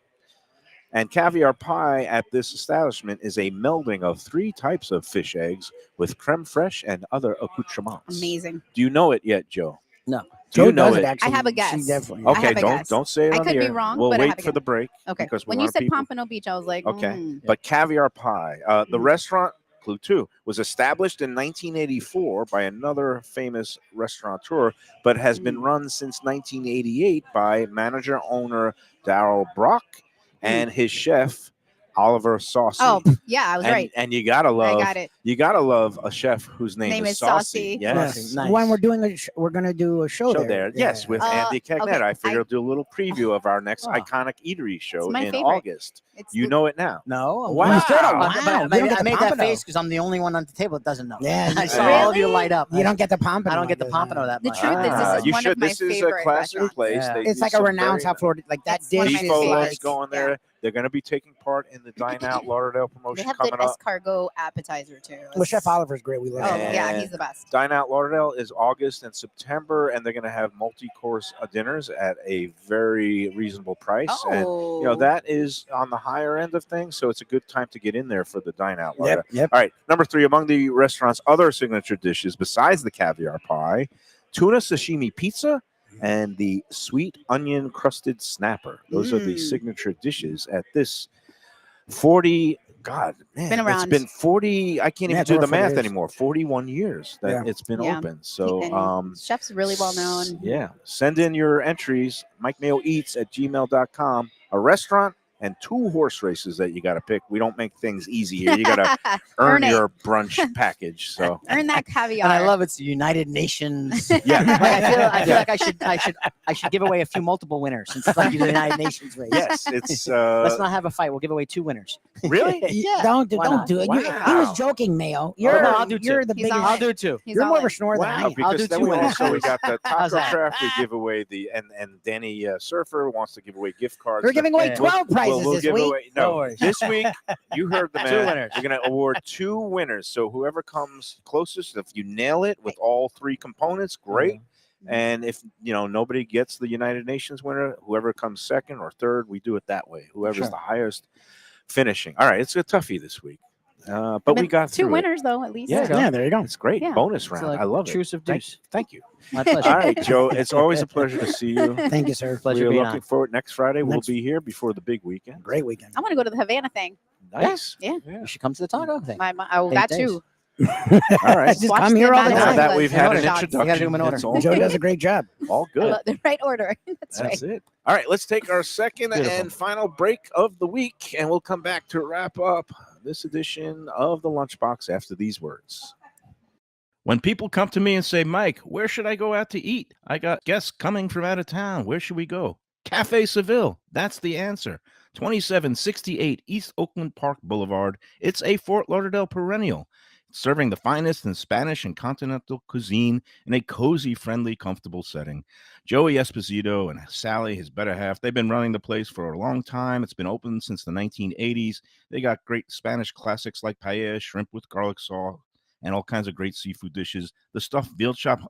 And caviar pie at this establishment is a melding of 3 types of fish eggs with creme fraiche and other accoutrements. Amazing. Do you know it yet, Joe? No. Do you Joe know does it it? actually. I have a She guess. definitely. I Okay, have a don't guess. say it I on could the be air. wrong, We'll but I wait have a for the guess. break. Okay. Because we When you want said people- Pompano Beach, I was like, Okay. But caviar pie, the restaurant, clue 2, was established in 1984 by another famous restaurateur, but has been run since 1988 by manager-owner Darrell Brock and his chef, Oliver Saucy. Oh, yeah, I was right. And you gotta I love, got it. you gotta love a chef whose name is Saucy. Saucy. Yes. Yes. Nice. When we're doing we're gonna do a show, Show there, yes, with Andy Cagnetta. okay, I figured I'll do a little preview of our next Oh. iconic eatery show my in favorite. August. It's You know it now. No. Wow. You said, oh, But- wow. but You don't I get the made that pompano. face because I'm the only one on the table that doesn't know. Yeah, I you- saw all of you Really? light up. You don't get the pompano. I don't get the like pompano that The much. truth is, this is you one should. of my This is a favorite classy restaurants. place. Yeah. They It's do like a some renowned very- South Florida. Like that It's one of dish my is Defo loves favorites. going there. Yeah. They're going to be taking part in the Dine Out Lauderdale They promotion have coming good up. escargot appetizer too. Well, Chef Oliver's great. We love Oh him. yeah, And he's the best. Dine Out Lauderdale is August and September, and they're going to have multi-course dinners at a very reasonable price. And Oh, that is on the higher end of things, so it's a good time to get in there for the Dine Out Lauderdale. Yep. All right, number 3, among the restaurant's other signature dishes besides the caviar pie, tuna sashimi pizza and the sweet onion crusted snapper. Those are the signature dishes at this 40. God, man, Been it's around. been 40. I can't Yeah, even it's do over the 40 math years. anymore. 41 years that Yeah. it's been Yeah. open. So, And chef's really well known. Yeah, send in your entries. MikeMayoEats@gmail.com. A restaurant and 2 horse races that you got to pick. We don't make things easy here. You got to earn it. your brunch package. So Earn that caviar. And I love it's the United Nations. yeah, I feel like I should give away a few multiple winners since it's like the United Nations race. yes, it's Let's not have a fight. We'll give away 2 winners. really. Yeah. Don't why don't not? do it. He Wow. was joking, Mayo. You're no, I'll do two. you're the He's biggest. on I'll it. do 2. He's You're all more of in. a snorer than I Wow, am. I'll because do then 2 we winners. also we got the taco How's that? craft. We give away and Danny Surfer wants to give away gift cards. We're giving away Yeah. 12 prizes We'll this give week. away No no worries. this week. You heard the man. 2 winners. We're going to award 2 winners. So whoever comes closest, if you nail it with all 3 components, great. And if nobody gets the United Nations winner, whoever comes second or third, we do it that way. Whoever's Sure. the highest finishing. All right, it's a toughie this week, but we got 2 through it. winners though, at least. Yeah. Yeah, there you go. It's great. Yeah. Bonus It's round. like I love it. Truce of Deuce. Thank you. My pleasure. All right, Joe. It's always a pleasure to see you. Thank you, sir. Pleasure We're being looking on. forward. Next Friday, we'll Next- be here before the big weekend. Great weekend. I want to go to the Havana thing. Nice. Yeah. You should come to the taco thing. Oh, 8 that days. too. All right. Just Watch come the here all the amount of Now time. that we've had an Shots. You gotta do introduction, them in order. it's all Joe good. does a great job. All good. The right order. That's right. That's it. All right, let's take our second Beautiful. and final break of the week, and we'll come back to wrap up this edition of the Lunchbox after these words. When people come to me and say, Mike, where should I go out to eat? I got guests coming from out of town. Where should we go? Cafe Seville. That's the answer. 2768 East Oakland Park Boulevard. It's a Fort Lauderdale perennial, serving the finest in Spanish and continental cuisine in a cozy, friendly, comfortable setting. Joey Esposito and Sally, his better half, they've been running the place for a long time. It's been open since the 1980s. They got great Spanish classics like paella, shrimp with garlic sauce, and all kinds of great seafood dishes. The stuffed veal chop,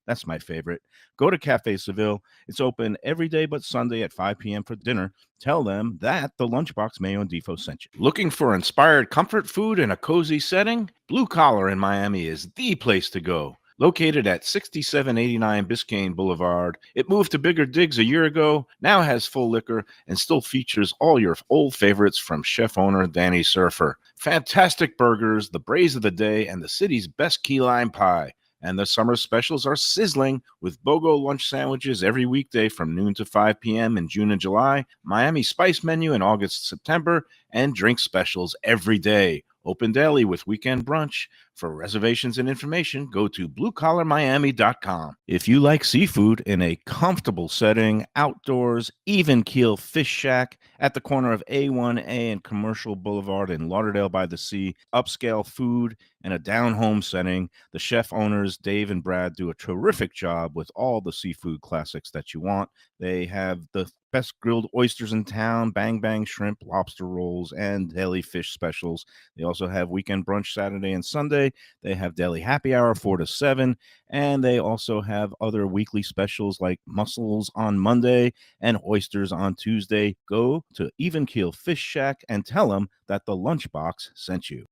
that's my favorite. Go to Cafe Seville. It's open every day but Sunday at 5 p.m. for dinner. Tell them that the Lunchbox Mayo and Defo sent you. Looking for inspired comfort food in a cozy setting? Blue Collar in Miami is the place to go. Located at 6789 Biscayne Boulevard, it moved to bigger digs a year ago, now has full liquor, and still features all your old favorites from chef owner Danny Surfer. Fantastic burgers, the braise of the day, and the city's best key lime pie. And the summer specials are sizzling with BOGO lunch sandwiches every weekday from noon to 5 p.m. in June and July, Miami Spice menu in August, September, and drink specials every day. Open daily with weekend brunch. For reservations and information, go to bluecollarmiami.com. If you like seafood in a comfortable setting, outdoors, even keel fish shack at the corner of A1A and Commercial Boulevard in Lauderdale by the Sea, upscale food and a down-home setting, the chef owners, Dave and Brad, do a terrific job with all the seafood classics that you want. They have the best grilled oysters in town, bang bang shrimp, lobster rolls, and deli fish specials. They also have weekend brunch Saturday and Sunday. They have daily happy hour 4 to 7, and they also have other weekly specials like mussels on Monday and oysters on Tuesday. Go to Even Keel Fish Shack and tell them that the Lunchbox sent you.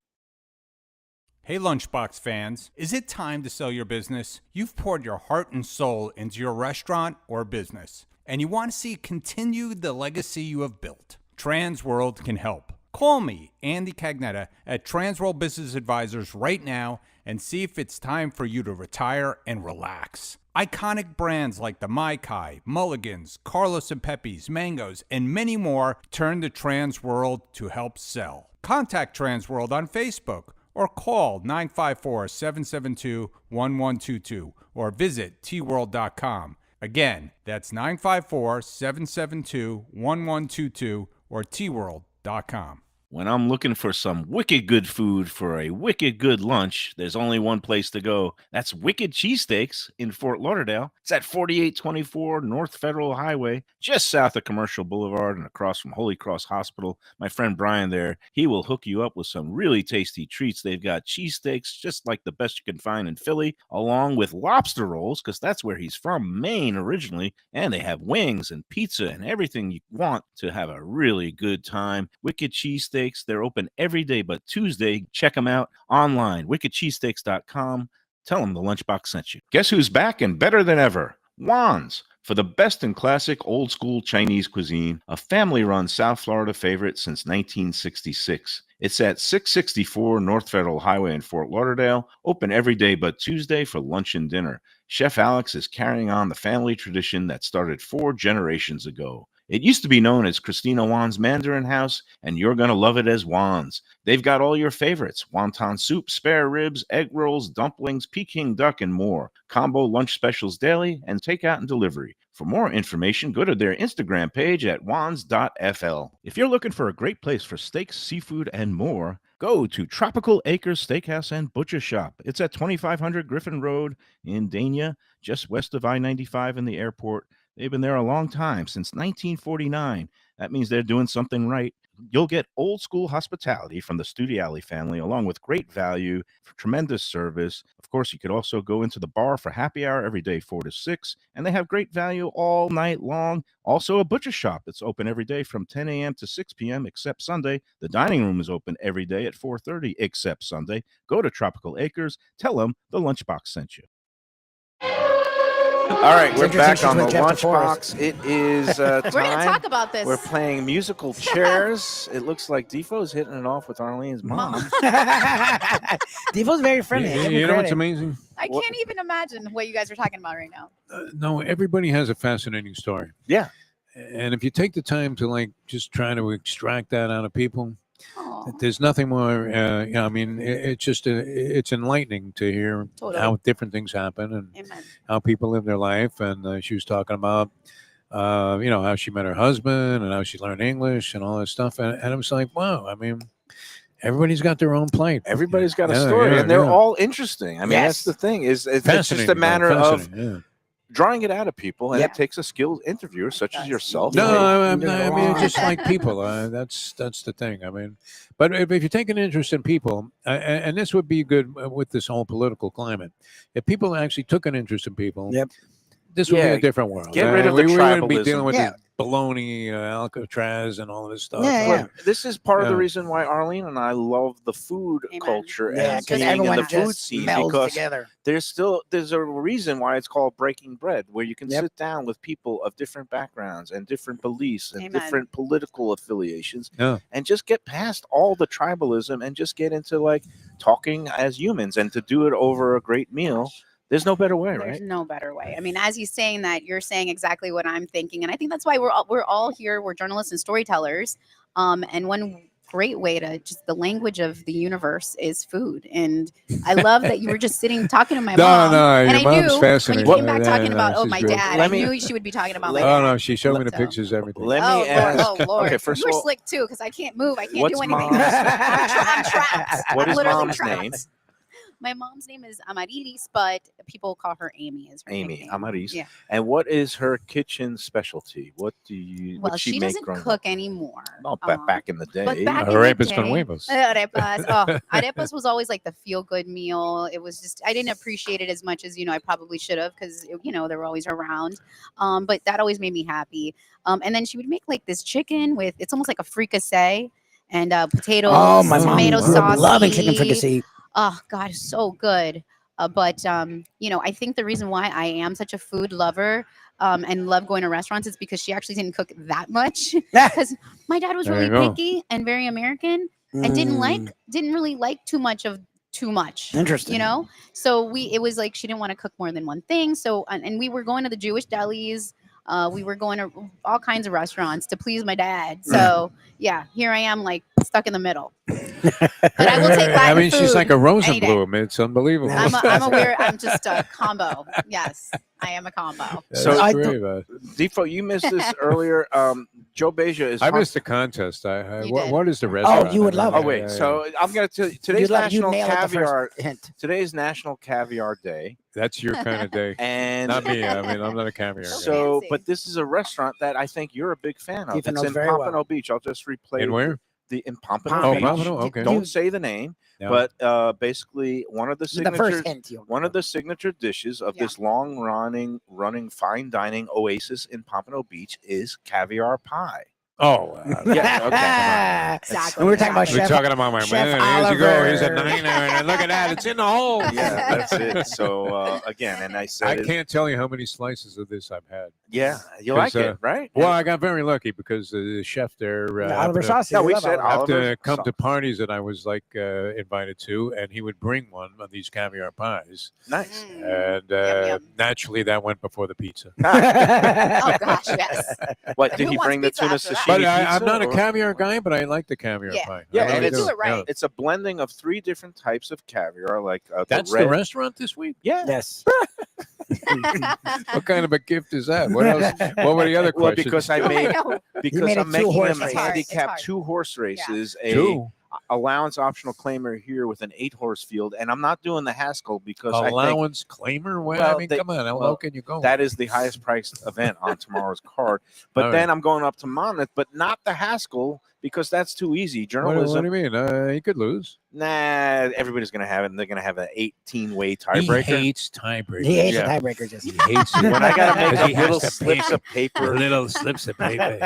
Hey Lunchbox fans, is it time to sell your business? You've poured your heart and soul into your restaurant or business, and you want to see continue the legacy you have built. Transworld can help. Call me, Andy Cagnetta, at Transworld Business Advisors right now and see if it's time for you to retire and relax. Iconic brands like the Mai Kai, Mulligans, Carlos and Pepe's, Mangoes, and many more turn to Transworld to help sell. Contact Transworld on Facebook or call 954-772-1122 or visit tworld.com. Again, that's 954-772-1122 or tworld.com. When I'm looking for some wicked good food for a wicked good lunch, there's only one place to go. That's Wicked Cheesesteaks in Fort Lauderdale. It's at 4824 North Federal Highway, just south of Commercial Boulevard and across from Holy Cross Hospital. My friend Brian there, he will hook you up with some really tasty treats. They've got cheesesteaks, just like the best you can find in Philly, along with lobster rolls, because that's where he's from, Maine originally. And they have wings and pizza and everything you want to have a really good time. Wicked Cheesesteaks. They're open every day but Tuesday. Check them out online, wickedcheesesteaks.com. Tell them the Lunchbox sent you. Guess who's back and better than ever? Juan's. For the best in classic old school Chinese cuisine, a family-run South Florida favorite since 1966. It's at 664 North Federal Highway in Fort Lauderdale, open every day but Tuesday for lunch and dinner. Chef Alex is carrying on the family tradition that started 4 generations ago. It used to be known as Christina Juan's Mandarin House, and you're going to love it as Juan's. They've got all your favorites: wonton soup, spare ribs, egg rolls, dumplings, Peking duck, and more. Combo lunch specials daily and takeout and delivery. For more information, go to their Instagram page at wans.fl. If you're looking for a great place for steaks, seafood, and more, go to Tropical Acres Steakhouse and Butcher Shop. It's at 2500 Griffin Road in Dania, just west of I-95 and the airport. They've been there a long time, since 1949. That means they're doing something right. You'll get old school hospitality from the Studiali family, along with great value, tremendous service. Of course, you could also go into the bar for happy hour every day, 4 to 6, and they have great value all night long. Also, a butcher shop that's open every day from 10 a.m. to 6 p.m. except Sunday. The dining room is open every day at 4:30 except Sunday. Go to Tropical Acres. Tell them the Lunchbox sent you. All right, we're back on the Lunchbox. It is time. We're going to talk about this. We're playing musical chairs. It looks like Defo's hitting it off with Arlene's mom. Defo's very friendly. You know what's amazing? I can't even imagine what you guys are talking about right now. No, everybody has a fascinating story. Yeah. And if you take the time to just try to extract that out of people, Aw. there's nothing more. I mean, it's just it's enlightening to hear Totally. how different things happen and Amen. how people live their life. And she was talking about, how she met her husband and how she learned English and all this stuff. And I was like, wow. I mean, everybody's got their own plate. Everybody's got a Yeah, story, yeah, and they're yeah. all interesting. I mean, Yes. that's the thing. It's just Fascinating, a matter of fascinating, yeah. drawing it out of people, and Yeah. it takes a skilled interviewer such as yourself. No, I mean, wrong. it's just like people. That's the thing. I mean, but if you take an interest in people, and this would be good with this whole political climate, if people actually took an interest in people, Yep. this would be Yeah, a different world. get rid of the we wouldn't be tribalism. dealing with Yeah. this baloney, Alcatraz, and all this stuff. Yeah, But this is part of the Yeah. reason why Arlene and I love the food Amen. culture Yeah, and because being in everyone the food just scene, melds because together. there's a reason why it's called breaking bread, where you can Yep. sit down with people of different backgrounds and different beliefs and Amen. different political affiliations, Yeah. and just get past all the tribalism and just get into talking as humans, and to do it over a great meal. There's no better way, There's right? no better way. I mean, as he's saying that, you're saying exactly what I'm thinking, and I think that's why we're all here. We're journalists and storytellers. And when great way to just the language of the universe is food. And I love that you were just sitting talking to my mom. And your I mom's knew when fascinating. you came back Yeah, talking no, about she's my great. dad, Let I me- knew she would be talking about my Oh dad. no, she showed me the So- pictures, everything. Let me Oh ask. Lord, oh Lord! Okay, first you of were all, slick too, because I can't move. I can't what's do anything. mom's- I'm trapped. What I'm is literally mom's trapped. name? My mom's name is Amarilis, but people call her Amy. Is her Amy nickname. Amaris. Yeah. And what is her kitchen specialty? What Well, what she make doesn't growing cook up? anymore. Well, back in the day. But back in Arepas the con day, huevos. arepas. Oh, arepas was always like the feel-good meal. It was just I didn't appreciate it as much as I probably should have because they were always around. But that always made me happy. And then she would make like this chicken with it's almost like a fricassee and potatoes, Oh, my mom tomato grew up sauce. loving chicken fricassee. Oh God, so good. But I think the reason why I am such a food lover and love going to restaurants is because she actually didn't cook that much. Because my dad was There really you go. picky and very American and didn't really like too much of too much. Interesting. So it was like she didn't want to cook more than one thing. So and we were going to the Jewish delis. We were going to all kinds of restaurants to please my dad. So yeah, here I am like stuck in the middle. But I will take Latin I mean, she's food like a any day. Rosenblum. It's unbelievable. I'm just a combo. Yes, I am a combo. So I great, man. Defo, you missed this earlier. Joe Beja is. I missed the contest. You What, did. what is the restaurant? you would love Oh it. wait, so I'm gonna tell you today's You'd National nail it the first Caviar. hint. Today's National Caviar Day, that's your kind of day. and Not me. I mean, I'm not a caviar guy. so, fancy. but this is a restaurant that I think you're a big fan of. Tifa It's knows in very well. Pompano Beach. I'll just replay In where? in Pompano Oh, Beach. Pompano, okay. Don't say the name, No. but basically one of the This is the signature first hint. one of the signature dishes of Yeah. this long running fine dining oasis in Pompano Beach is caviar pie. Oh, Yeah, okay. Exactly. And we were talking about we're Chef. talking about my Chef man. Here's you go. He's a Oliver. niner, and look at that. It's in the hole. Yeah, that's it. So again, and I said, I can't tell you how many slices of this I've had. yeah, you like 'Cause, it, right? Well, I got very lucky because the chef there Oliver Sauce. No, we love said Oliver. have to Oliver's come to sauce. parties that I was like invited to, and he would bring one of these caviar pies, Nice. and yum. naturally that went before the pizza. Oh gosh, yes. What did Who he wants bring the pizza tuna after that? sashimi But pizza? I'm not a or- caviar guy, but I like the caviar Yeah. pie. Yeah, I and really it's- do. Do it right. Yeah. It's a blending of 3 different types of caviar, like That's the red. the restaurant this week. Yeah. Yes. What kind of a gift is that? What else? What were the other Well, questions? because I I made know. because made it I'm 2 making horse him races. It's hard. handicap It's 2 horse races, a Two allowance optional claimer here with an 8 horse field, and I'm not doing the Haskell because I think allowance claimer. Well, Well, I mean, they- come on, how well, low can you go? that is the highest priced event on tomorrow's card. But All then I'm going up to Monmouth, but not the Haskell because that's too easy. What Journalism, do you mean? He could lose. nah, everybody's going to have it, and they're going to have an 18-way He tiebreaker. hates tiebreakers. He hates Yeah. the tiebreaker. Just He hates it. When I got to make Because up he has little to slips of paper, little slips of paper.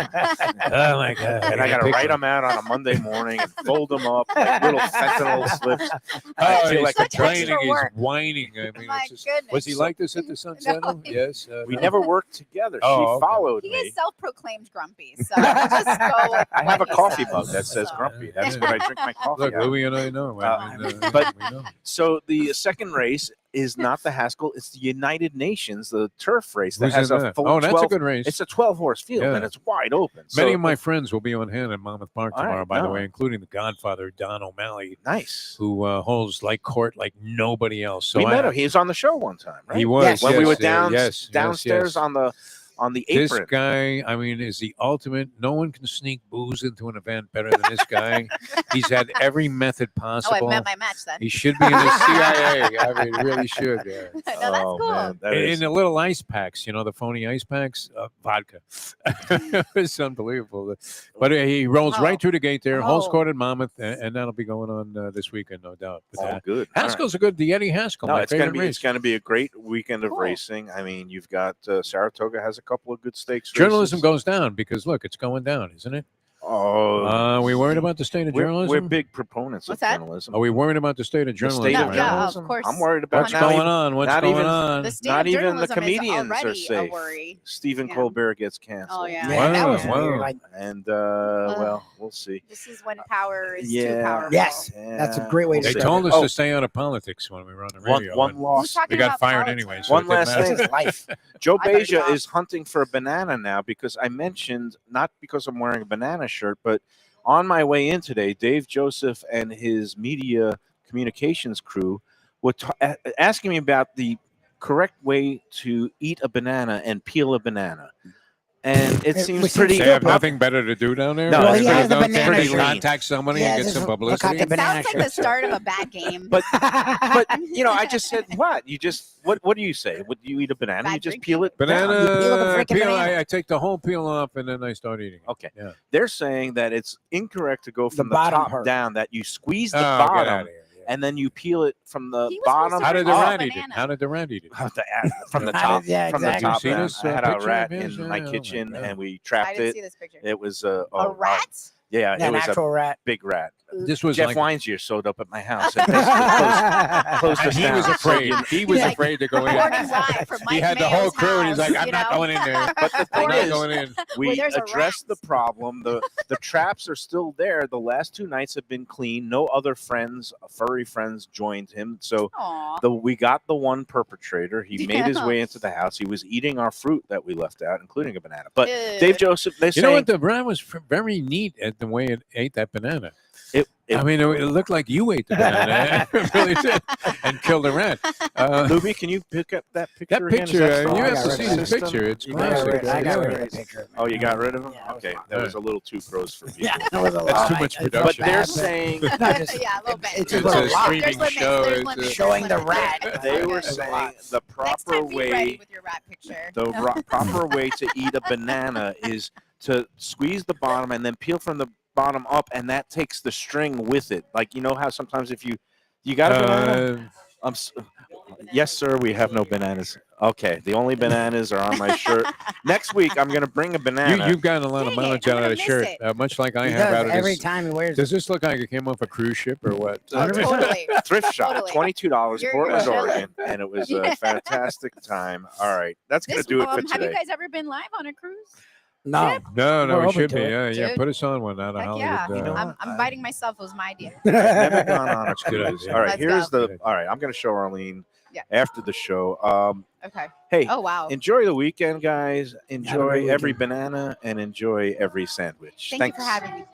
Oh my god! and I got to write them out on a Monday morning and fold them up like little fentanyl slips. I Oh, feel he's like a complaining. extra He's work. whining. I mean, My it's just, goodness. was he like this at the Sunset? No. Yes. We no. never worked together. Oh, She okay. followed He me. is self-proclaimed grumpy, so just go with I have a what he coffee says, mug that says so. grumpy. That's what I drink my coffee Look, out. Louie and I know. I mean, but- we know. So the second race is not the Haskell; it's the United Nations, the turf race that Who's has in a that? full Oh, that's 12. a good race. It's a 12-horse field Yeah. and it's wide open. Many So- of my friends will be on hand at Monmouth Park All right, tomorrow, by the no. way, including the Godfather Don O'Malley, nice. who holds like court like nobody else. So We I- met him. He was on the show one time, right? He was Yes. when we were yes, down yes, downstairs yes. on the This apron. guy, I mean, is the ultimate. No one can sneak booze into an event better than this guy. He's had every method Oh, I've possible. met my match then. He should be in the CIA. I mean, really should. Yeah. No, that's Oh, cool. man, that In is- the little ice packs, the phony ice packs, vodka. It's unbelievable. But he rolls Oh. right through the gate there, holds Oh. court at Monmouth, and that'll be going on this weekend, no doubt. But, all good. All right. Haskell's a good, the Eddie Haskell, No, my it's gonna favorite be race. it's gonna be a great weekend of Cool. racing. I mean, you've got Saratoga has a couple of good stakes. Journalism races. goes down because, look, it's going down, isn't it? Oh, We worried about the state of we're journalism? big proponents What's of that? journalism. Are we worried about the state of The journalism? state No, of right yeah, now? journalism? of course. I'm worried about What's now going even- on? What's not going even- on? The state Not of even the journalism comedians is are already safe. a worry. Stephen Yeah. Colbert gets canceled. Oh yeah. Man, that Wow, was wow. weird. Like, And well, we'll see. This is when power is too Yeah. powerful. yes, that's a Yeah, great way to They describe told it. us Oh. to stay out of politics when we were on the One radio. one and Who's loss. talking we got about fired politics? anyway. So One it didn't last matter. thing. That's his life. Joe I better Beja stop. is hunting for a banana now because I mentioned, not because I'm wearing a banana shirt, but On my way in today, Dave Joseph and his media communications crew were asking me about the correct way to eat a banana and peel a banana. And it seems Which pretty. They have nothing better to do down there. No, Well, it's he pretty- has the Can't banana they shoot. contact somebody Yeah, and get just some look out publicity? the banana Sounds like the shoot. start of a bad game. But I just said what? You just what do you say? Would you eat a banana? Bad You just drinking. peel it? Banana You peel the freaking peel. banana. I take the whole peel off and then I start eating it. Okay. Yeah. They're saying that it's incorrect to go from the bottom top part. down, that you squeeze the Oh, get bottom outta here. Yeah. and then you peel it from the He was bottom. supposed How to did the bring up. rat eat it? banana. How did the rat eat it? From the How top, did- yeah, from the exactly. top Have you seen down. this, I had a picture rat of his? in Yeah, my oh my kitchen God. and we I trapped didn't it. see this picture. It was A rat? Yeah, An it was a actual rat. big rat. This was Jeff like, Weinzier showed up at my house and basically closed and us he down. was afraid. He was Like, afraid to go in. Morning ride from He Mike had the whole Mayo's crew, and he's house, like, "I'm you not know? going in there. But the I'm thing not is, going in." we Where there's a addressed the rat. problem. The traps are still there. The last 2 nights have been clean. No other friends, furry friends, joined him. So Aw. we got the one perpetrator. He made his way into the house. He was eating our fruit that we left out, including a banana. But Ew. Dave Joseph, they're You know saying what? The rat was very neat at the way it ate that banana. it I mean, it looked like you ate the banana. It really did. And killed the rat. Luby, can you pick up that picture? That again? Is picture, that still you on have the to see the system? picture. It's You got it classic. right. I got rid Yeah. of the picture. Oh, you got rid of him? Yeah, Okay, fine. that was a little too gross for me. Yeah, that was a That's lot. too much I felt But production. they're bad, but- saying No, just- Yeah, a little bit. it's It's a a lot. streaming There's limits, show. there's It's limits, Showing there's the limits. rat. they were That's a saying lot. the Next proper time, be ready way with your rat picture. the proper way to eat a banana is to squeeze the bottom and then peel from the bottom up, and that takes the string with it. Like, you know how sometimes if you got a banana? Yes, sir. We have no bananas. Okay, the only bananas are on my shirt. Next week, I'm going to bring a banana. You've gotten a lot of Dang it, mileage I'm out of gonna the miss shirt, it. much like I He have does out of every this. time he wears Does this look like it came off a cruise ship or what? Totally. Thrift shop, Totally. $22, You're Portland, chilling. Oregon, and it was a Yeah. fantastic time. All right, that's going This, to do it for have you today. guys ever been live on a cruise? No. No, We're we open should to be. it. Yeah. Dude. Put us on one out of Heck Hollywood. yeah. You know I'm what? inviting myself. It was my idea. I've never gone on a good cruise. idea. All right, Let's here's go. the. All right, I'm going to show Arlene Yeah. after the show. Okay. Hey, Oh, wow. enjoy the weekend, guys. Have a Enjoy great every weekend. banana and enjoy every sandwich. Thank you for having me.